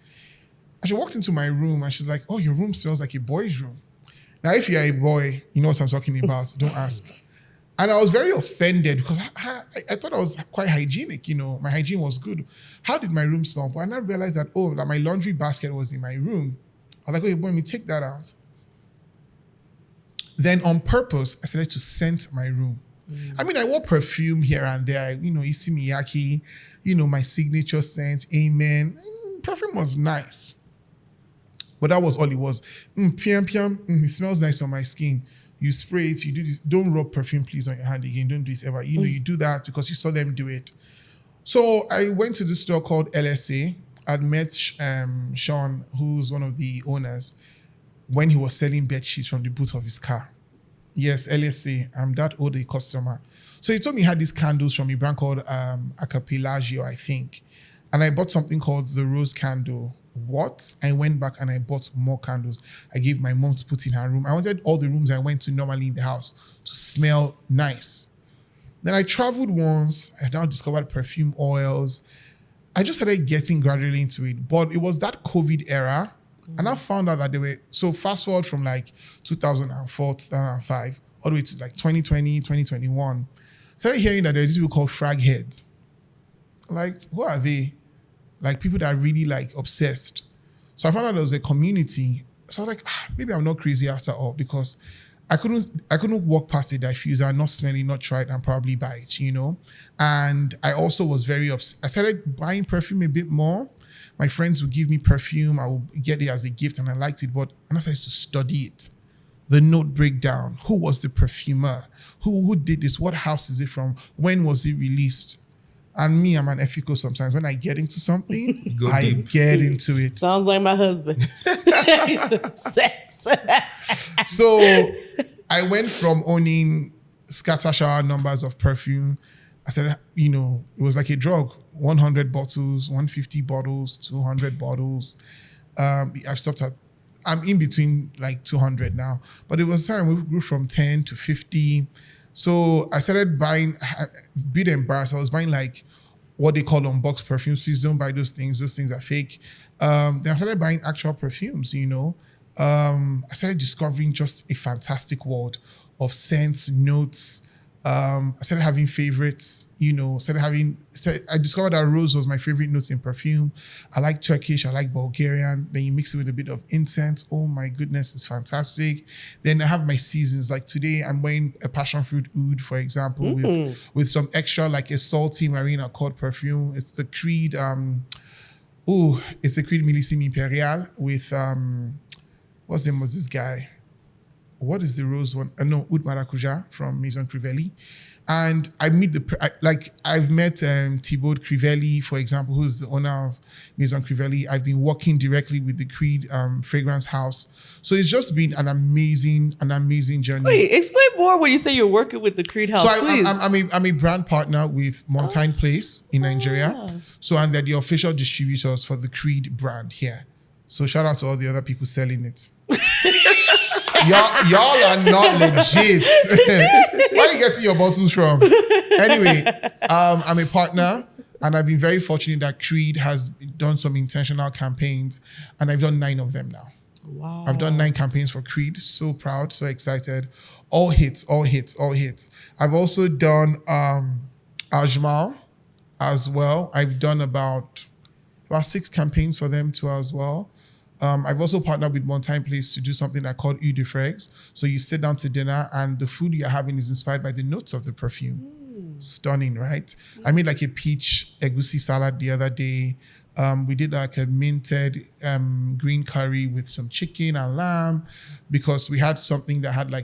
And she walked into my room and she's like, oh, your room smells like a boy's room. Now, if you're a boy, you know what I'm talking about. Don't ask. And I was very offended because I thought I was quite hygienic, you know. My hygiene was good. How did my room smell? But I now realized that, that my laundry basket was in my room. I was like, okay, boy, let me take that out. Then on purpose, I started to scent my room. I mean, I wore perfume here and there. You know, Issey Miyake, you know, my signature scent, Amen. Perfume was nice. But that was all it was. Piam, it smells nice on my skin. You spray it, you do this. Don't rub perfume, please, on your hand again. Don't do it ever. You know, you do that because you saw them do it. So I went to this store called LSA. I'd met Sean, who's one of the owners, when he was selling bed sheets from the boot of his car. Yes, LSA. I'm that old a customer. So he told me he had these candles from a brand called Acapelagio, I think. And I bought something called the rose candle. What? I went back and I bought more candles. I gave my mom to put in her room. I wanted all the rooms I went to normally in the house to smell nice. Then I traveled once. I now discovered perfume oils. I just started getting gradually into it. But it was that COVID era. And I found out that they were, so fast forward from like 2004, 2005, all the way to like 2020, 2021. Started hearing that there's these people called frag heads. Like, who are they? Like people that are really like obsessed. So I found out there was a community. So I was like, maybe I'm not crazy after all because I couldn't walk past a diffuser, not smell it, not try it, and probably buy it, you know? And I also was very obsessed. I started buying perfume a bit more. My friends would give me perfume. I would get it as a gift and I liked it. But I started to study it. The note breakdown. Who was the perfumer? Who did this? What house is it from? When was it released? And me, I'm an ethical sometimes. When I get into something, I get into it. Sounds like my husband. He's obsessed. So I went from owning scatter shower numbers of perfume. I said, you know, it was like a drug. 100 bottles, 150 bottles, 200 bottles. I've stopped at, I'm in between like 200 now. But it was time we grew from 10 to 50. So I started buying, a bit embarrassed. I was buying like what they call unboxed perfumes. Please don't buy those things. Those things are fake. Then I started buying actual perfumes, you know. I started discovering just a fantastic world of scents, notes. I started having favorites, I discovered that rose was my favorite note in perfume. I like Turkish, I like Bulgarian. Then you mix it with a bit of incense. Oh my goodness, it's fantastic. Then I have my seasons. Like today, I'm wearing a passion fruit oud, for example, with some extra, like a salty marine accord perfume. It's the Creed, it's the Creed Millésime Imperial with, what's the name of this guy? What is the rose one? No, Oud Maracuja from Maison Crivelli. And I've met Thibaut Crivelli, for example, who's the owner of Maison Crivelli. I've been working directly with the Creed fragrance house. So it's just been an amazing journey. Wait, explain more when you say you're working with the Creed house, please. I'm a brand partner with Mountain Place in Nigeria. So, and they're the official distributors for the Creed brand here. So shout out to all the other people selling it. Y'all are not legit. Where are you getting your bottles from? Anyway, I'm a partner, and I've been very fortunate that Creed has done some intentional campaigns, and I've done 9 of them now. Wow. I've done 9 campaigns for Creed. So proud, so excited. All hits. I've also done Ajmal as well. I've done about 6 campaigns for them too as well. I've also partnered with Mountain Place to do something I call Eau de Fregz. So you sit down to dinner and the food you're having is inspired by the notes of the perfume. Stunning, right? I made like a peach egusi salad the other day. We did like a minted green curry with some chicken and lamb because we had something that had a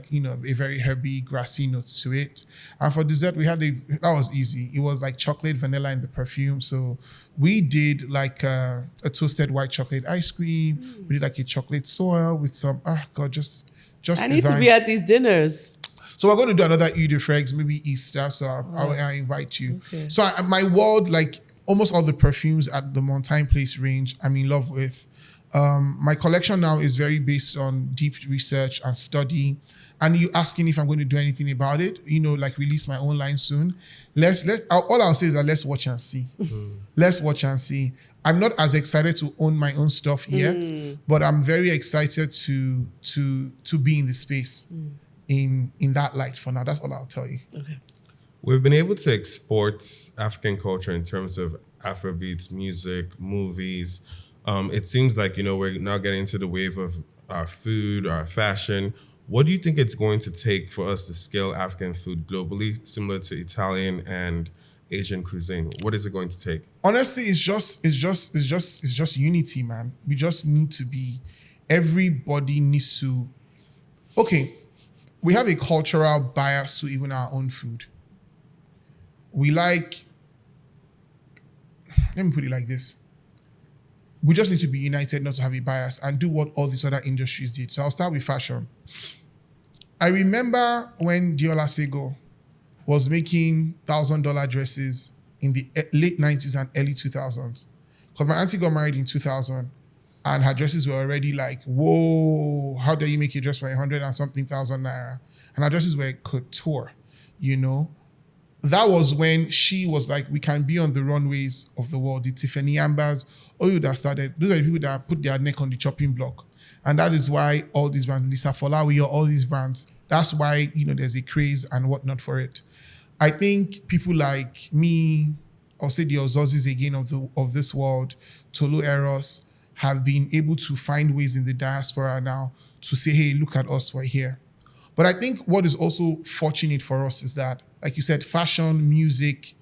very herby, grassy notes to it. And for dessert, that was easy. It was like chocolate, vanilla in the perfume. So we did like a toasted white chocolate ice cream. We did like a chocolate soil with some, just I need to be at these dinners. So we're going to do another Eau de Fregz, maybe Easter. So I'll invite you. Okay. So my world, almost all the perfumes at the Mountain Place range, I'm in love with. My collection now is very based on deep research and study. And you asking if I'm going to do anything about it, release my own line soon. All I'll say is that let's watch and see. Let's watch and see. I'm not as excited to own my own stuff yet, but I'm very excited to be in the space in that light for now. That's all I'll tell you. Okay. We've been able to export African culture in terms of Afrobeats, music, movies. It seems like, we're now getting into the wave of our food, our fashion. What do you think it's going to take for us to scale African food globally, similar to Italian and Asian cuisine? What is it going to take? Honestly, it's just unity, man. We just need to be, everybody needs to, okay, we have a cultural bias to even our own food. Let me put it like this. We just need to be united, not to have a bias, and do what all these other industries did. So I'll start with fashion. I remember when Diola Sego was making $1,000 dresses in the late 90s and early 2000s. Because my auntie got married in 2000, and her dresses were already like, whoa, how dare you make a dress for 100 and something thousand naira? And her dresses were couture, That was when she was like, we can be on the runways of the world. The Tiffany Ambers, all you that started, those are the people that put their neck on the chopping block. And that is why all these brands, Lisa Folawi, all these brands, that's why, there's a craze and whatnot for it. I think people like me, I'll say the Ozozis again of this world, Tolu Eros, have been able to find ways in the diaspora now to say, hey, look at us, we're here. But I think what is also fortunate for us is that, like you said, fashion, music,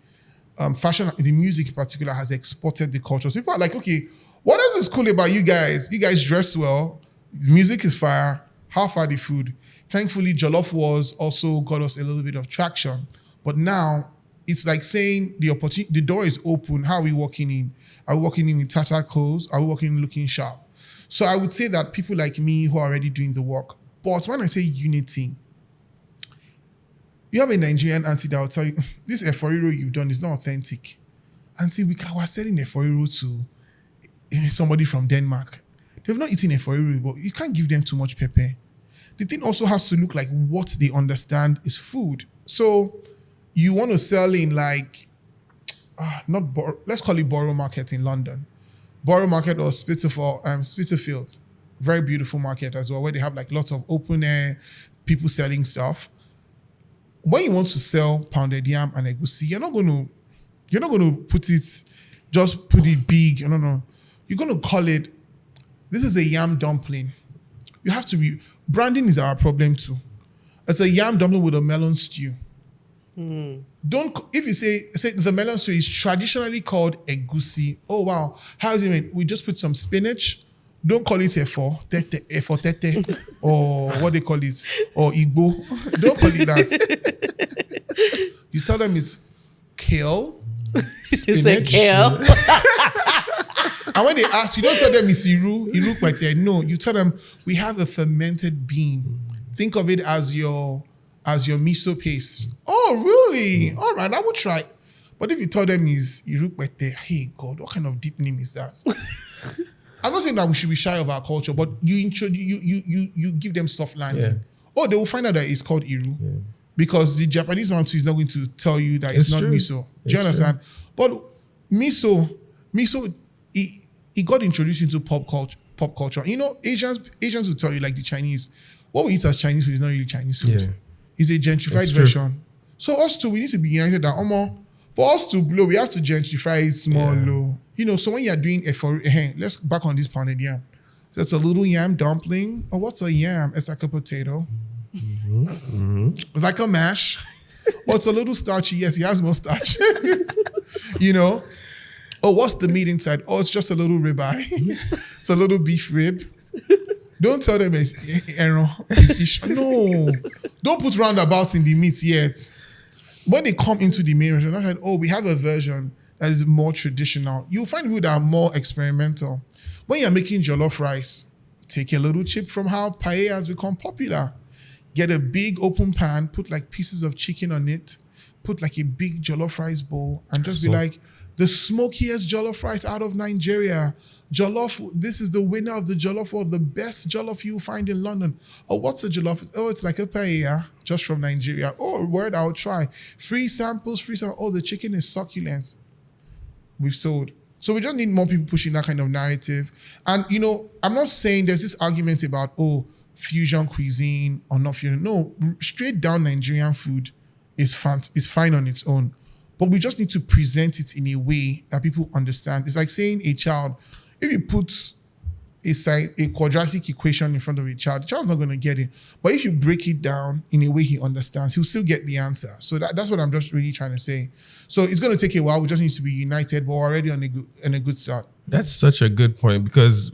the music in particular has exported the culture. So people are like, okay, what else is cool about you guys? You guys dress well, music is fire, how far the food? Thankfully, Jollof Wars also got us a little bit of traction. But now, it's like saying the door is open. How are we walking in? Are we walking in with tattered clothes? Are we walking in looking sharp? So I would say that people like me who are already doing the work, but when I say unity, you have a Nigerian auntie that will tell you, this eforiro you've done is not authentic. Auntie, we were selling eforiro to somebody from Denmark. They've not eaten eforiro, but you can't give them too much pepper. The thing also has to look like what they understand is food. So you want to sell in let's call it Borough Market in London. Borough Market or Spitalfields. Very beautiful market as well, where they have like lots of open air, people selling stuff. When you want to sell pounded yam and egusi, you're not going to put it big. No. You're going to call it, this is a yam dumpling. You have to be, branding is our problem too. It's a yam dumpling with a melon stew. If you say the melon stew is traditionally called egusi. Oh wow, how is it made? We just put some spinach. Don't call it efo tete, or what they call it, or igbo. Don't call it that. You tell them it's kale, spinach. Kale. And when they ask, you don't tell them it's iru like that. No, you tell them we have a fermented bean. Think of it as your miso paste. Oh, really? All right, I will try. But if you tell them is iru like that, hey God, what kind of deep name is that? I'm not saying that we should be shy of our culture, but you give them soft landing. Yeah. Oh, they will find out that it's called iru. Yeah. Because the Japanese one too is not going to tell you that it's not true. Miso. Do you understand? True. But miso, it got introduced into pop culture. You know, Asians will tell you, like the Chinese, what we eat as Chinese food is not really Chinese food. Yeah. It's a gentrified version. So us too, we need to be united that for us to blow, we have to gentrify small, low. You know, so when you're doing let's back on this pounded yam. So it's a little yam dumpling. Or what's a yam? It's like a potato. It's like a mash. Or it's a little starchy. Yes, it has more starch. You know? Oh, what's the meat inside? Oh, it's just a little ribeye. It's a little beef rib. Don't tell them it's no. Don't put roundabouts in the meat yet. When they come into the main restaurant, I said, oh, we have a version that is more traditional. You'll find people that are more experimental. When you're making jollof rice, take a little chip from how paella has become popular. Get a big open pan, put like pieces of chicken on it, put like a big jollof rice bowl, and just be like, the smokiest jollof rice out of Nigeria. Jollof, this is the winner of the jollof, or the best jollof you'll find in London. Oh, what's a jollof? Oh, it's like a paella, just from Nigeria. Oh, word, I'll try. Free samples. Oh, the chicken is succulent. We've sold. So we just need more people pushing that kind of narrative. And, you know, I'm not saying there's this argument about, oh, fusion cuisine or not fusion. No, straight down Nigerian food is fine on its own. But we just need to present it in a way that people understand. It's like saying a child, if you put a quadratic equation in front of a child, the child's not going to get it. But if you break it down in a way he understands, he'll still get the answer. So that's what I'm just really trying to say. So it's going to take a while. We just need to be united, but we're already on a good start. That's such a good point, because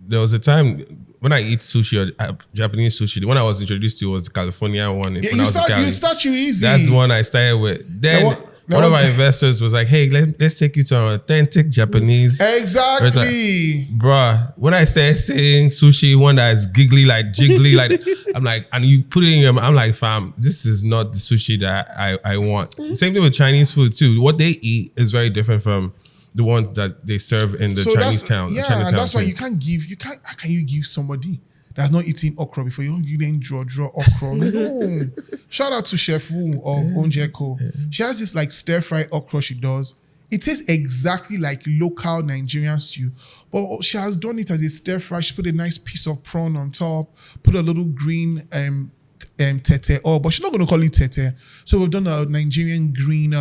there was a time when I eat sushi or Japanese sushi, the one I was introduced to was the California one. Yeah, you start you easy. That's the one I started with. Then one of my investors was like, hey, let's take you to an authentic Japanese. Exactly. Like, bruh, when I started saying sushi, one that is jiggly, like, I'm like, and you put it in your mouth, I'm like, fam, this is not the sushi that I want. Same thing with Chinese food too. What they eat is very different from the ones that they serve in the Chinese town. Yeah, and that's why how can you give somebody that's not eating okra before you then draw okra? No. Shout out to Chef Wu of Onjeko. Yeah. She has this like stir fry okra she does. It tastes exactly like local Nigerian stew, but she has done it as a stir fry. She put a nice piece of prawn on top, put a little green tete oil, but she's not going to call it tete. So we've done a Nigerian green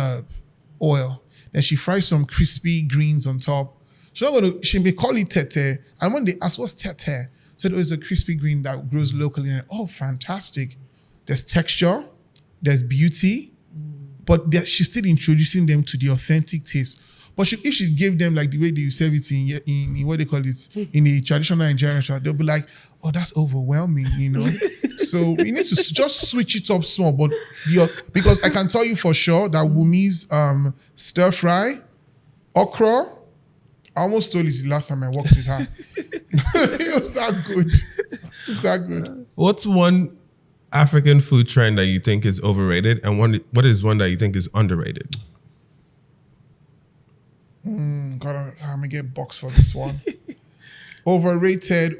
oil. Then she fries some crispy greens on top. She may call it tete. And when they ask, what's tete? So it's a crispy green that grows locally. And oh, fantastic. There's texture, there's beauty, but she's still introducing them to the authentic taste. But if she gave them like the way they serve it in what they call it, in a traditional Nigerian restaurant, they'll be like, oh, that's overwhelming, you know? So we need to just switch it up small. But because I can tell you for sure that Wumi's stir fry, okra, I almost told it the last time I worked with her. It was that good. It's that good. What's one African food trend that you think is overrated, and what is one that you think is underrated? I'm gonna get boxed for this one. Overrated.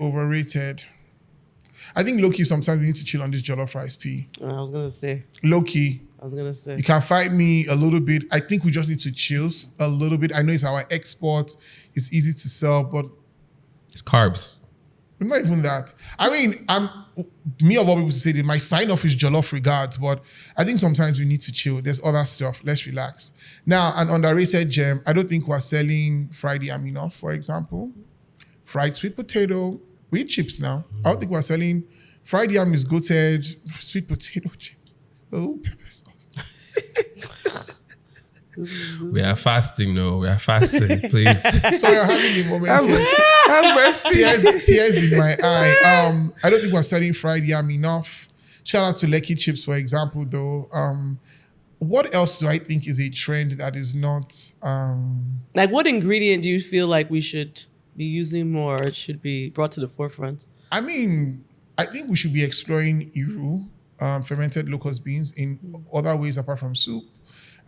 I think low-key sometimes we need to chill on this jollof rice P. I was gonna say. Low-key. You can fight me a little bit. I think we just need to chill a little bit. I know it's our export. It's easy to sell, but it's carbs. Not even that. I mean, me of all people say that my sign off is jollof regards, but I think sometimes we need to chill. There's other stuff. Let's relax. Now, an underrated gem, I don't think we're selling fried yam enough, for example. Fried sweet potato with chips now. I don't think we're selling fried yam is goated, sweet potato chips. Oh, pepper sauce. We are fasting, no. We are fasting, please. Sorry, I'm having a moment here. Tears in my eye. I don't think we're selling fried yam enough. Shout out to Lekki Chips, for example, though. What else do I think is a trend that is not... Like, what ingredient do you feel like we should be using more or should be brought to the forefront? I mean, I think we should be exploring iru, fermented locust beans, in other ways apart from soup.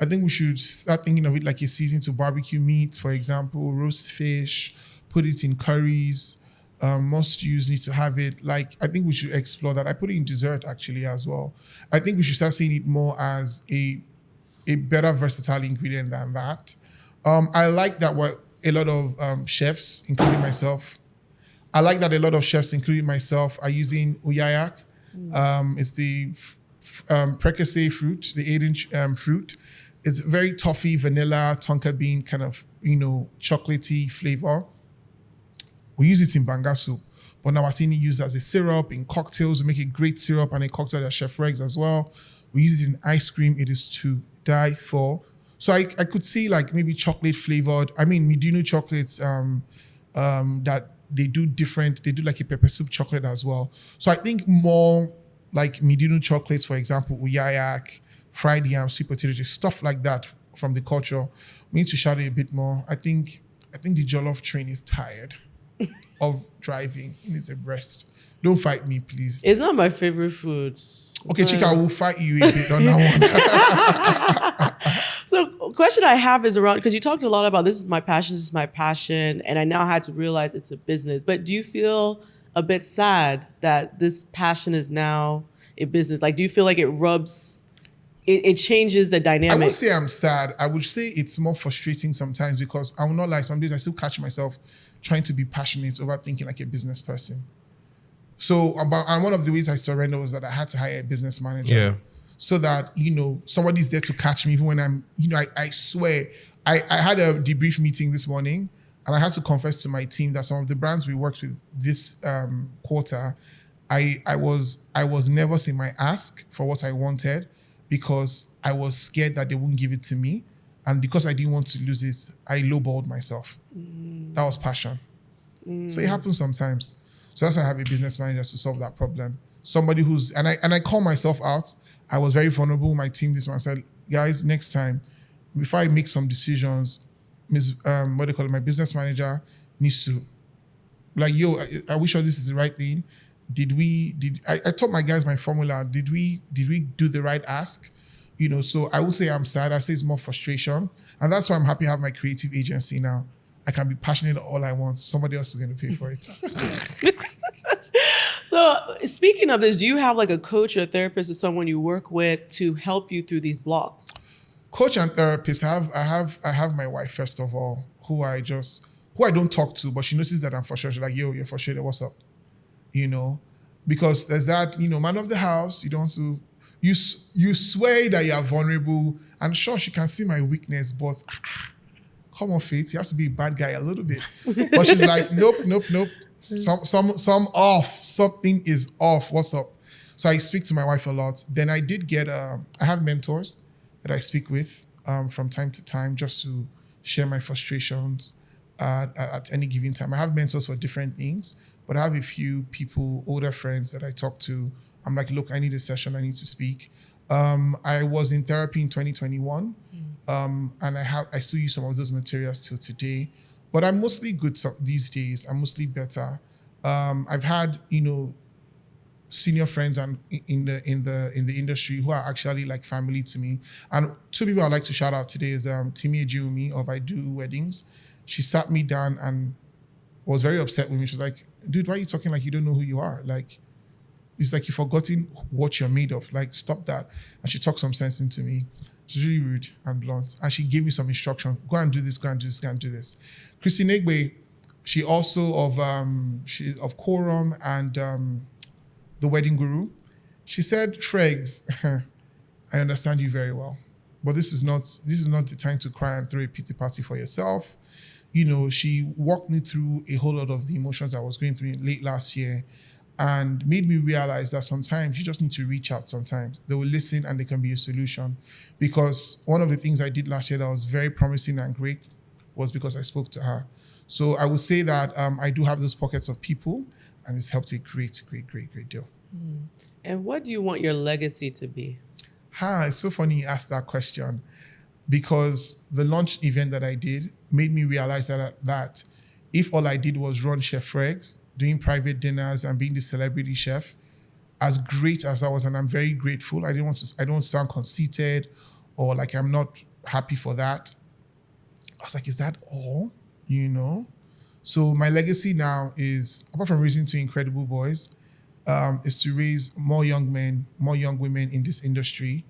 I think we should start thinking of it like a season to barbecue meat, for example, roast fish, put it in curries. Most stews need to have it. Like, I think we should explore that. I put it in dessert actually as well. I think we should start seeing it more as a better versatile ingredient than that. I like that what a lot of chefs, including myself, are using uyayak. It's the precursor fruit, the 8-inch fruit. It's very toffee, vanilla, tonka bean kind of, chocolatey flavor. We use it in banga soup, but now we're seeing it used as a syrup in cocktails. We make a great syrup and a cocktail at Chef Fregz as well. We use it in ice cream. It is to die for. So I could see like maybe chocolate flavored. I mean, Medunu chocolates that they do different. They do like a pepper soup chocolate as well. So I think more like Medunu chocolates, for example, uyayak, fried yam, sweet potato, just stuff like that from the culture. We need to shadow a bit more. I think the jollof train is tired of driving. It needs a rest. Don't fight me, please. It's not my favorite food. Okay, Chika, I will fight you a bit on that one. So, question I have is around, because you talked a lot about this is my passion, and I now had to realize it's a business. But do you feel a bit sad that this passion is now a business? Like, do you feel like it changes the dynamic? I won't say I'm sad. I would say it's more frustrating sometimes because I will not lie. Some days I still catch myself trying to be passionate over thinking like a business person. So, and one of the ways I surrendered was that I had to hire a business manager. Yeah. So that, somebody's there to catch me even when I'm, I swear, I had a debrief meeting this morning and I had to confess to my team that some of the brands we worked with this quarter, I was nervous in my ask for what I wanted because I was scared that they wouldn't give it to me. And because I didn't want to lose it, I lowballed myself. That was passion. So it happens sometimes. So that's why I have a business manager to solve that problem. Somebody who's, and I call myself out. I was very vulnerable with my team this one. I said, guys, next time, before I make some decisions, my business manager needs to, like, are we sure this is the right thing? I taught my guys my formula. Did we do the right ask? So I would say I'm sad. I say it's more frustration. And that's why I'm happy to have my creative agency now. I can be passionate all I want. Somebody else is going to pay for it. So speaking of this, do you have like a coach or a therapist or someone you work with to help you through these blocks? Coach and therapist, I have my wife, first of all, who I don't talk to, but she notices that I'm frustrated. She's like, yo, you're frustrated, what's up? Because there's that, man of the house, you don't want to, you swear that you're vulnerable, and sure, she can see my weakness, but come on, Faith, you have to be a bad guy a little bit. But she's like, nope. Something is off. What's up? So I speak to my wife a lot. Then I did get, I have mentors that I speak with from time to time just to share my frustrations at any given time. I have mentors for different things, but I have a few people, older friends that I talk to. I'm like, look, I need a session. I need to speak. I was in therapy in 2021, and I still use some of those materials till today. But I'm mostly good these days. I'm mostly better. I've had, senior friends and in the industry who are actually like family to me. And two people I'd like to shout out today is Timi Ejiumi of I Do Weddings. She sat me down and was very upset with me. She was like, dude, why are you talking like you don't know who you are? Like, it's like you've forgotten what you're made of. Like, stop that. And she talked some sense into me. She's really rude and blunt. And she gave me some instruction. Go and do this, go and do this, go and do this. Cuisine, She also of Quorum and The Wedding Guru. She said, Fregz, I understand you very well, but this is not the time to cry and throw a pity party for yourself. She walked me through a whole lot of the emotions I was going through late last year and made me realize that sometimes you just need to reach out sometimes. They will listen and there can be a solution. Because one of the things I did last year that was very promising and great was because I spoke to her. So I would say that I do have those pockets of people and it's helped a great, great, great, great deal. And what do you want your legacy to be? It's so funny you asked that question because the launch event that I did made me realize that if all I did was run Chef Fregz, doing private dinners and being the celebrity chef, as great as I was, and I'm very grateful. I don't want to sound conceited or like I'm not happy for that. I was like, is that all? So my legacy now is, apart from raising two incredible boys, is to raise more young men, more young women in this industry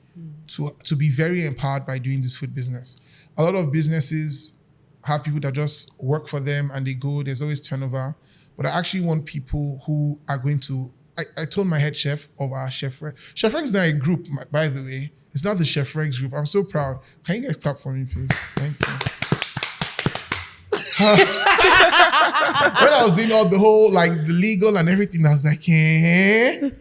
to be very empowered by doing this food business. A lot of businesses have people that just work for them and they go, there's always turnover. But I actually want people who are going to, I told my head chef of our Chef Fregz. Chef Fregz is not a group, by the way. It's not the Chef Fregz group. I'm so proud. Can you guys clap for me, please? Thank you. When I was doing all the whole, the legal and everything, I was like, A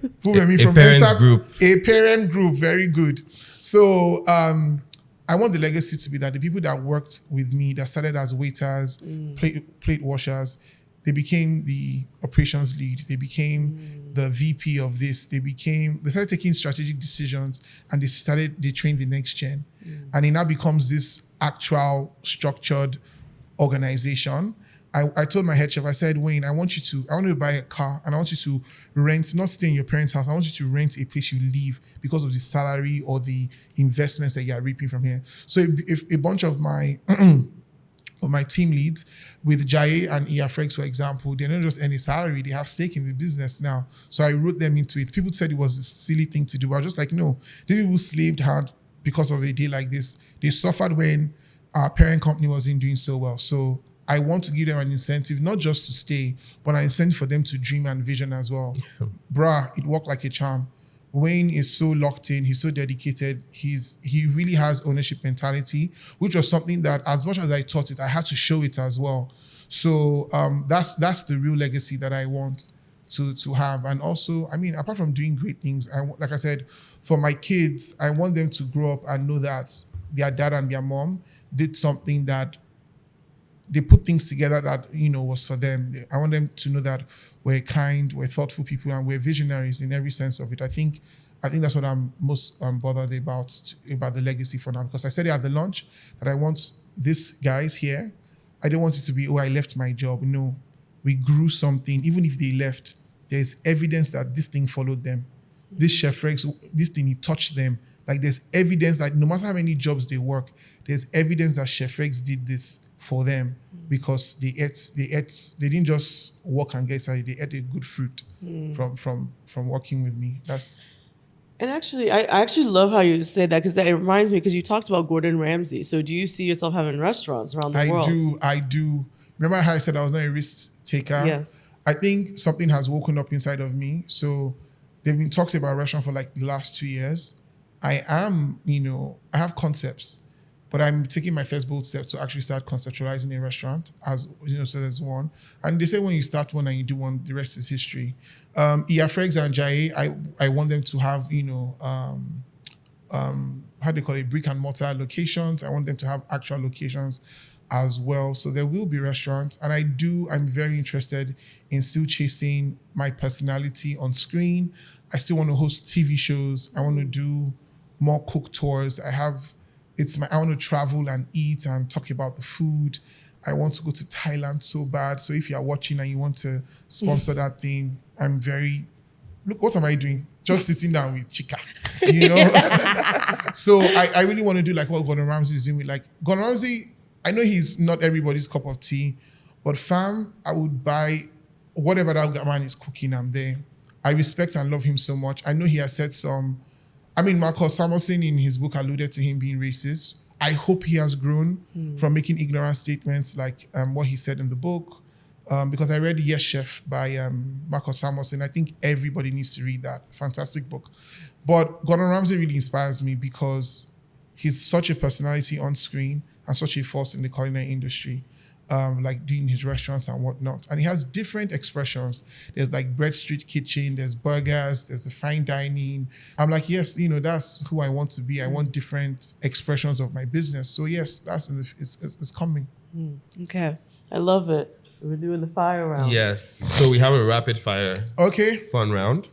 parent group, very good. So I want the legacy to be that the people that worked with me, that started as waiters, plate washers, they became the operations lead. They became the VP of this. They started taking strategic decisions and they trained the next gen. And it now becomes this actual structured organization. I told my head chef, I said, Wayne, I want you to buy a car and I want you to rent, not stay in your parents' house. I want you to rent a place you live because of the salary or the investments that you are reaping from here. So if a bunch of my of my team leads with Jaye and Fregz, for example, they don't just earn a salary, they have stake in the business now. So I wrote them into it. People said it was a silly thing to do. But I was just like, no, these people slaved hard because of a day like this. They suffered when our parent company wasn't doing so well. So I want to give them an incentive, not just to stay, but an incentive for them to dream and vision as well. Bruh, it worked like a charm. Wayne is so locked in, he's so dedicated, he really has ownership mentality, which was something that as much as I taught it, I had to show it as well. So that's the real legacy that I want to have. And also, apart from doing great things, like I said, for my kids, I want them to grow up and know that their dad and their mom did something that they put things together that, was for them. I want them to know that we're kind, we're thoughtful people, and we're visionaries in every sense of it. I think that's what I'm most bothered about the legacy for now, because I said it at the launch that I want these guys here. I don't want it to be, I left my job. No, we grew something. Even if they left, there's evidence that this thing followed them. This Chef Fregz, this thing, it touched them. There's evidence that no matter how many jobs they work, there's evidence that Chef Fregz did this for them because they didn't just work and get salary, they ate a good fruit from working with me. And actually, I actually love how you say that, because it reminds me, because you talked about Gordon Ramsay. So do you see yourself having restaurants around the world? I do. Remember how I said I was not a risk taker? Yes. I think something has woken up inside of me. So they've been talking about restaurant for the last 2 years. I have concepts, but I'm taking my first bold step to actually start conceptualizing a restaurant, so there's one. And they say when you start one and you do one, the rest is history. Fregz and Jaye, I want them to have, how do you call it, brick and mortar locations. I want them to have actual locations as well. So there will be restaurants. And I'm very interested in still chasing my personality on screen. I still want to host TV shows. I want to do more cook tours. I want to travel and eat and talk about the food. I want to go to Thailand so bad. So if you're watching and you want to sponsor that thing, look, what am I doing? Just sitting down with Chika, So I really want to do what Gordon Ramsay is doing with Gordon Ramsay. I know he's not everybody's cup of tea, but fam, I would buy whatever that man is cooking. I'm there. I respect and love him so much. I know he has said Marcus Samuelson in his book alluded to him being racist. I hope he has grown from making ignorant statements like what he said in the book. because I read Yes Chef by Marcus Samuelson. I think everybody needs to read that. Fantastic book. But Gordon Ramsay really inspires me because he's such a personality on screen and such a force in the culinary industry, like doing his restaurants and whatnot. And he has different expressions. There's like Bread Street Kitchen, there's burgers, there's the fine dining. I'm like, yes, that's who I want to be. I want different expressions of my business. So yes, it's coming. Okay, I love it. So we're doing the fire round. Yes. So we have a rapid fire fun round.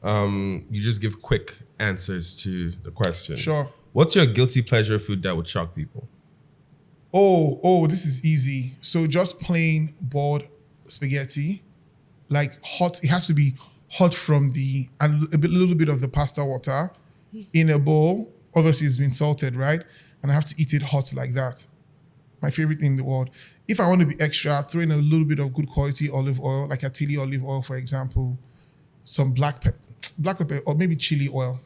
You just give quick answers to the question. Sure. What's your guilty pleasure food that would shock people? Oh, this is easy. So just plain boiled spaghetti, like hot. It has to be hot from and a little bit of the pasta water in a bowl. Obviously, it's been salted, right? And I have to eat it hot like that. My favorite thing in the world. If I want to be extra, throw in a little bit of good quality olive oil, like Atili olive oil, for example, some black pepper, or maybe chili oil.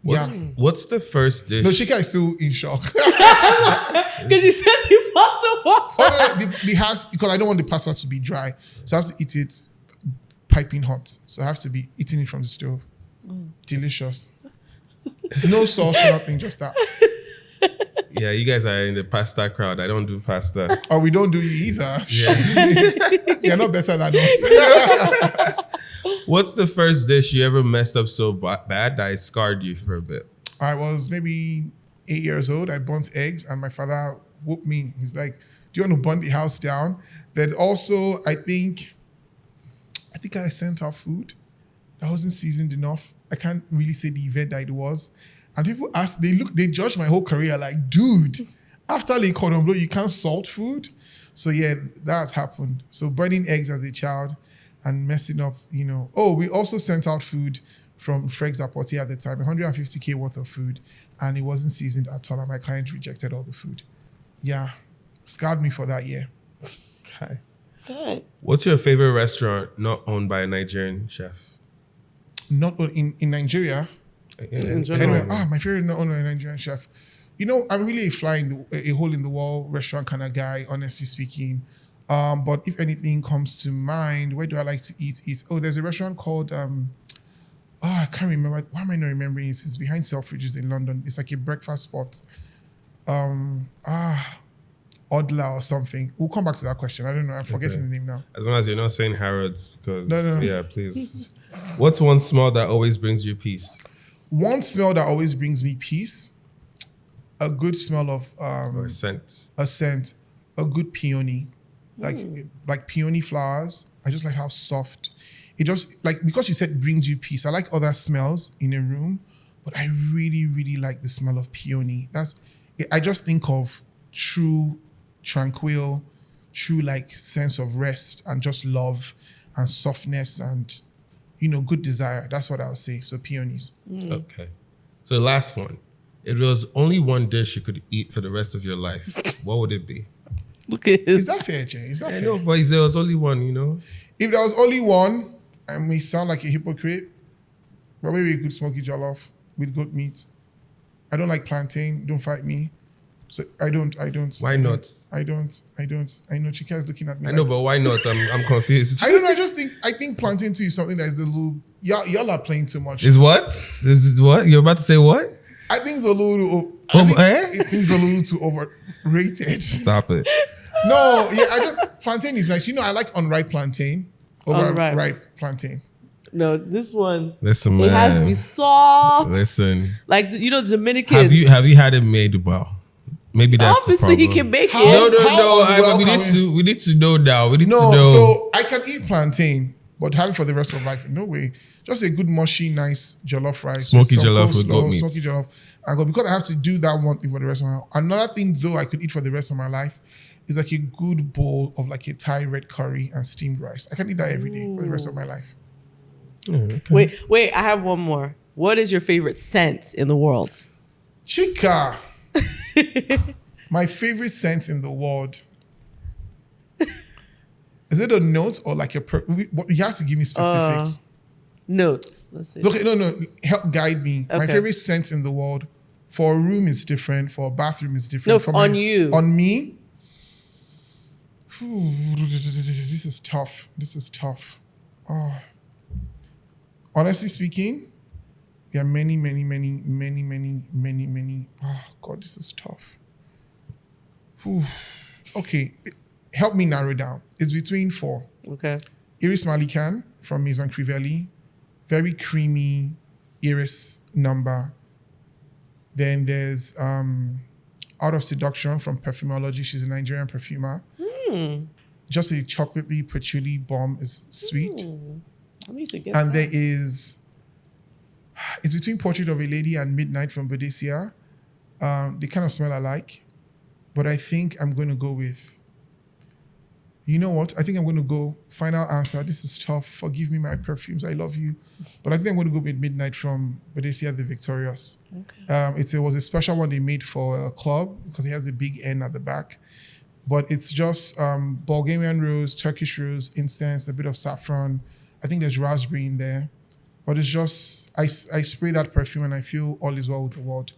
What's the first dish? No, Chika is still in shock. Because you said you pasta water. Because I don't want the pasta to be dry. So I have to eat it piping hot. So I have to be eating it from the stove. Delicious. No sauce, nothing, just that. Yeah, you guys are in the pasta crowd. I don't do pasta. Oh, we don't do you either. Yeah. You're not better than us. What's the first dish you ever messed up so bad that it scarred you for a bit? I was maybe 8 years old. I burnt eggs and my father whooped me. He's like, do you want to burn the house down? Then also, I think I sent out food that wasn't seasoned enough. I can't really say the event that it was. And people ask, they judge my whole career like, dude, after Le Cordon Bleu, you can't salt food? So yeah, that's happened. So burning eggs as a child and messing up, Oh, we also sent out food from Fregzz at the time, 150K worth of food, and it wasn't seasoned at all, and my client rejected all the food. Yeah, scarred me for that year. Okay. Good. What's your favorite restaurant not owned by a Nigerian chef? Not in Nigeria. In general. Anyway, my favorite not owned by a Nigerian chef. I'm really a hole in the wall restaurant kind of guy, honestly speaking. But if anything comes to mind, where do I like to eat? Oh, there's a restaurant called, I can't remember. Why am I not remembering it? It's behind Selfridges in London. It's like a breakfast spot. Odla or something. We'll come back to that question. I don't know. I'm forgetting the name now. As long as you're not saying Harrods, because, No. yeah, please. What's one smell that always brings you peace? One smell that always brings me peace, a good smell of Or a scent. A good peony. Like peony flowers. I just like how soft. It just, because you said brings you peace, I like other smells in a room, but I really, really like the smell of peony. I just think of true, tranquil, true sense of rest and just love and softness and, good desire. That's what I would say. So peonies. Okay. So the last one. If there was only one dish you could eat for the rest of your life, what would it be? Look at his. Is that fair, Jay? Is that fair? No, but if there was only one, If there was only one, I may sound like a hypocrite, but maybe a good smoky jollof with goat meat. I don't like plantain. Don't fight me. So I don't. Why not? I don't. I know Chika is looking at me. I know, but why not? I'm confused. I don't know. I think plantain too is something that is a little. Y'all are playing too much. Is what? Is what? You're about to say what? I think it's a little. I think it's a little too overrated. Stop it. No, yeah, plantain is nice. I like unripe plantain over ripe plantain. No, this one. Listen, man. It has to be soft. Listen. Like, Dominicans. Have you had it made well? Maybe that's obviously the he can make it. No. We need to know now. We need to know. So I can eat plantain, but have it for the rest of life. No way. Just a good mushy, nice jollof rice. Smoky jollof with goat meat. Smoky jollof. Because I have to do that one thing for the rest of my life. Another thing though I could eat for the rest of my life is a good bowl of a Thai red curry and steamed rice. I can eat that every day for the rest of my life. Okay. Wait, I have one more. What is your favorite scent in the world? Chika. My favorite scent in the world. Is it a note or you have to give me specifics. Notes. Let's see. Okay, no. Help guide me. Okay. My favorite scent in the world for a room is different. For a bathroom is different. No, on you. On me. This is tough. Oh. Honestly speaking, there are many. Oh God, this is tough. Whew. Okay, help me narrow down. It's between 4. Okay. Iris Malikan from Maison Crivelli, very creamy Iris number. Then there's Art of Seduction from Perfumology. She's a Nigerian perfumer. Just a chocolatey patchouli bomb is sweet. I need to get And that. there is, it's between Portrait of a Lady and Midnight from Bodesia. They kind of smell alike, but I think I'm going to go with, you know what? I think I'm going to go, final answer. This is tough. Forgive me, my perfumes. I love you. But I think I'm going to go with Midnight from Bodesia the Victorious. Okay. It was a special one they made for a club because it has a big N at the back. But it's just Bulgarian rose, Turkish rose, incense, a bit of saffron. I think there's raspberry in there. But it's just, I spray that perfume and I feel all is well with the world.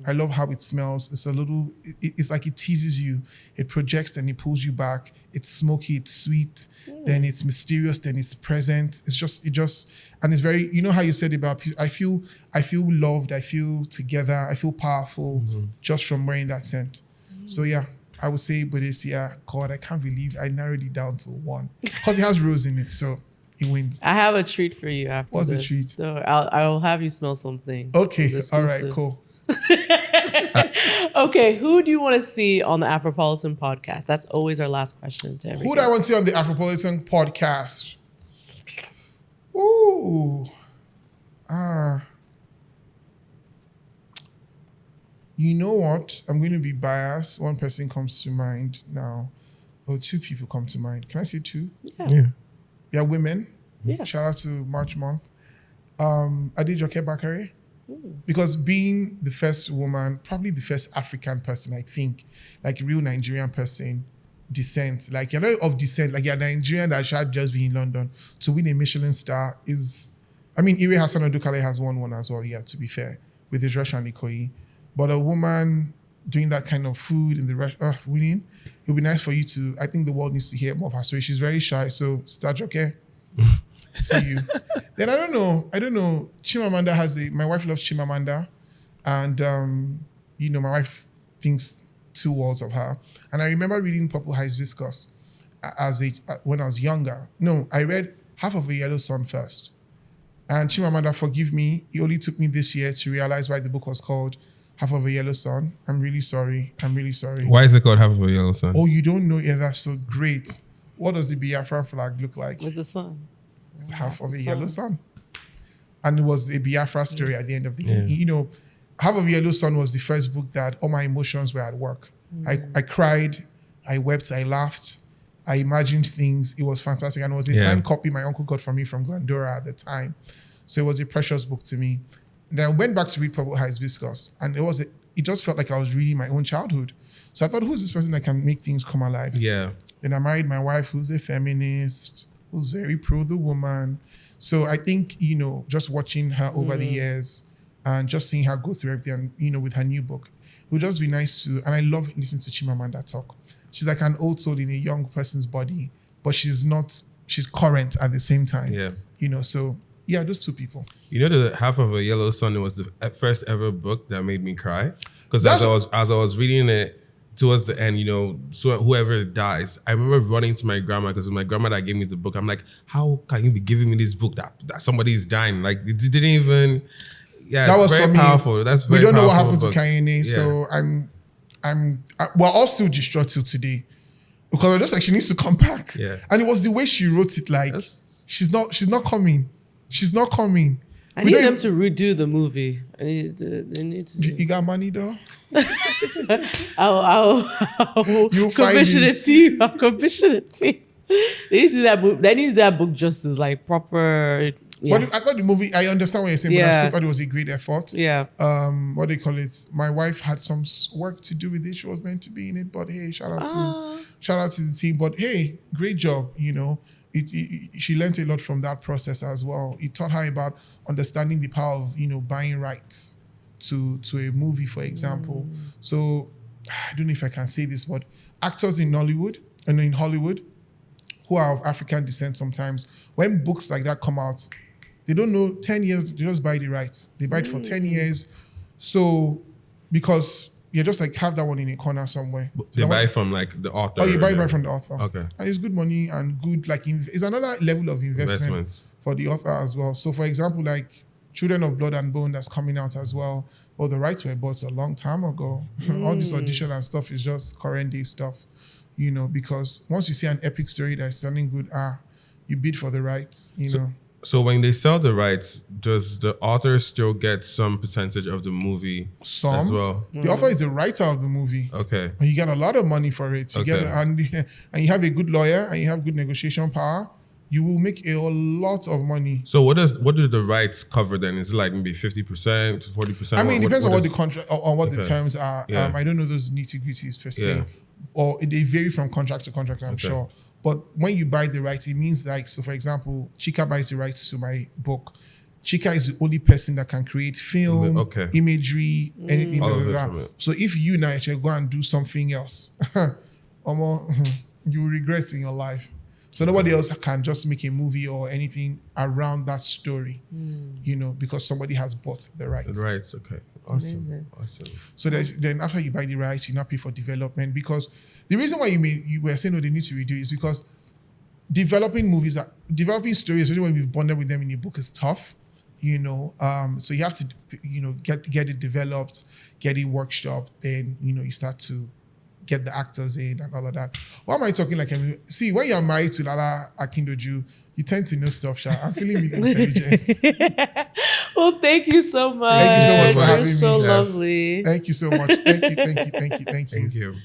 I love how it smells. It's a little, it's like it teases you. It projects, then it pulls you back. It's smoky, it's sweet, then it's mysterious, then it's present. And it's very, you know how you said about, I feel loved, I feel together, I feel powerful just from wearing that scent. So yeah, I would say Bodesia. God, I can't believe I narrowed it down to 1 because it has rose in it, so it wins. I have a treat for you after What's the this. treat? So I'll have you smell something. Okay, It's all right, exclusive. cool. Okay, who do you want to see on the Afropolitan podcast? That's always our last question to every Who do I guest. want to see on the Afropolitan podcast? Ooh. You know what? I'm going to be biased. One person comes to mind now. Or 2 people come to mind. Can I say 2? Yeah. They're women. Yeah. Shout out to March Month. Adejoke Bakare. Because being the first woman, probably the first African person, I think, like a real Nigerian person, descent, like you're not of descent, like you're Nigerian that should just be in London to win a Michelin star is, I mean, Ire Hassan Odukale has won one as well, yeah, to be fair, with his Russian Ikoyi. But a woman doing that kind of food in the winning, it would be nice for you to, I think the world needs to hear more of her story. She's very shy, so start okay. See you. Then I don't know. Chimamanda my wife loves Chimamanda, and my wife thinks 2 worlds of her. And I remember reading Purple Hibiscus when I was younger. No, I read Half of a Yellow Sun first. And Chimamanda, forgive me, it only took me this year to realize why the book was called Half of a Yellow Sun. I'm really sorry. Why is it called Half of a Yellow Sun? Oh, you don't know? Yeah, that's so great. What does the Biafra flag look like? With the sun. It's half of a yellow sun. And it was a Biafra story at the end of the day. You know, Half of a Yellow Sun was the first book that all my emotions were at work. I cried, I wept, I laughed, I imagined things. It was fantastic. And it was a signed copy my uncle got for me from Glendora at the time. So it was a precious book to me. Then I went back to read Purple Hibiscus, and it just felt like I was reading my own childhood. So I thought, who's this person that can make things come alive? Yeah. Then I married my wife, who's a feminist, who's very pro the woman. So I think, just watching her over the years and just seeing her go through everything, and, with her new book, it would just be nice to, and I love listening to Chimamanda talk. She's like an old soul in a young person's body, but she's current at the same time. Yeah. So yeah, those 2 people. The Half of a Yellow Sun was the first ever book that made me cry. Because as I was reading it towards the end, so whoever dies, I remember running to my grandma because it was my grandma that gave me the book. I'm like, how can you be giving me this book that somebody is dying? Like it didn't even. Yeah, that was very powerful. That's very. We don't know what powerful happened to Kayene, so we're all still distraught till today because we're just like she needs to come back. Yeah, and it was the way she wrote it. Like she's not coming. She's not coming. I need them to redo the movie. They need to. You got money though? I'll commission a team. I'll commission a team. They need to do that book. They need to do that book justice, like proper. Yeah. But I thought the movie, I understand what you're saying, but I still thought it was a great effort. Yeah. What do you call it? My wife had some work to do with it. She was meant to be in it, but hey, shout out to the team. But hey, great job, she learned a lot from that process as well. It taught her about understanding the power of, buying rights to a movie, for example. So I don't know if I can say this, but actors in Nollywood, and in Hollywood who are of African descent sometimes, when books like that come out, they don't know 10 years, they just buy the rights. They buy it for 10 years. So, because you just like have that one in a corner somewhere. They buy from like the author. Oh, you buy it from the author. Okay. And it's good money and good, like, it's another level of investment for the author as well. So, for example, like Children of Blood and Bone that's coming out as well. Well, the rights were bought a long time ago. All this audition and stuff is just current day stuff, you know, because once you see an epic story that's sounding good, you bid for the rights, you know. So when they sell the rights, does the author still get some percentage of the movie as well? The author is the writer of the movie. Okay. And you get a lot of money for it. You get and you have a good lawyer and you have good negotiation power, you will make a lot of money. So what do the rights cover then? Is it like maybe 50%, 40%? I mean, it depends on what the contract or what the terms are. Yeah. I don't know those nitty-gritties per se. Or they vary from contract to contract, I'm sure. But when you buy the rights, it means like, so for example, Chika buys the rights to my book. Chika is the only person that can create film, imagery, anything like that. So if you now actually go and do something else, you will regret in your life. So nobody else can just make a movie or anything around that story, you know, because somebody has bought the rights. The rights, okay. Awesome. So then after you buy the rights, you now pay for development, because the reason why you were saying, no, they need to redo is because developing stories, especially when we've bonded with them in a book, is tough, you know. So you have to, you know, get it developed, get it workshopped, then, you know, you start to get the actors in and all of that. Why am I talking like see, when you're married to Lala Akindoju, you tend to know stuff, Sha. I'm feeling really intelligent. Well, thank you so much. Thank you so much for having me. You're so lovely. Thank you so much. Thank you. Thank you.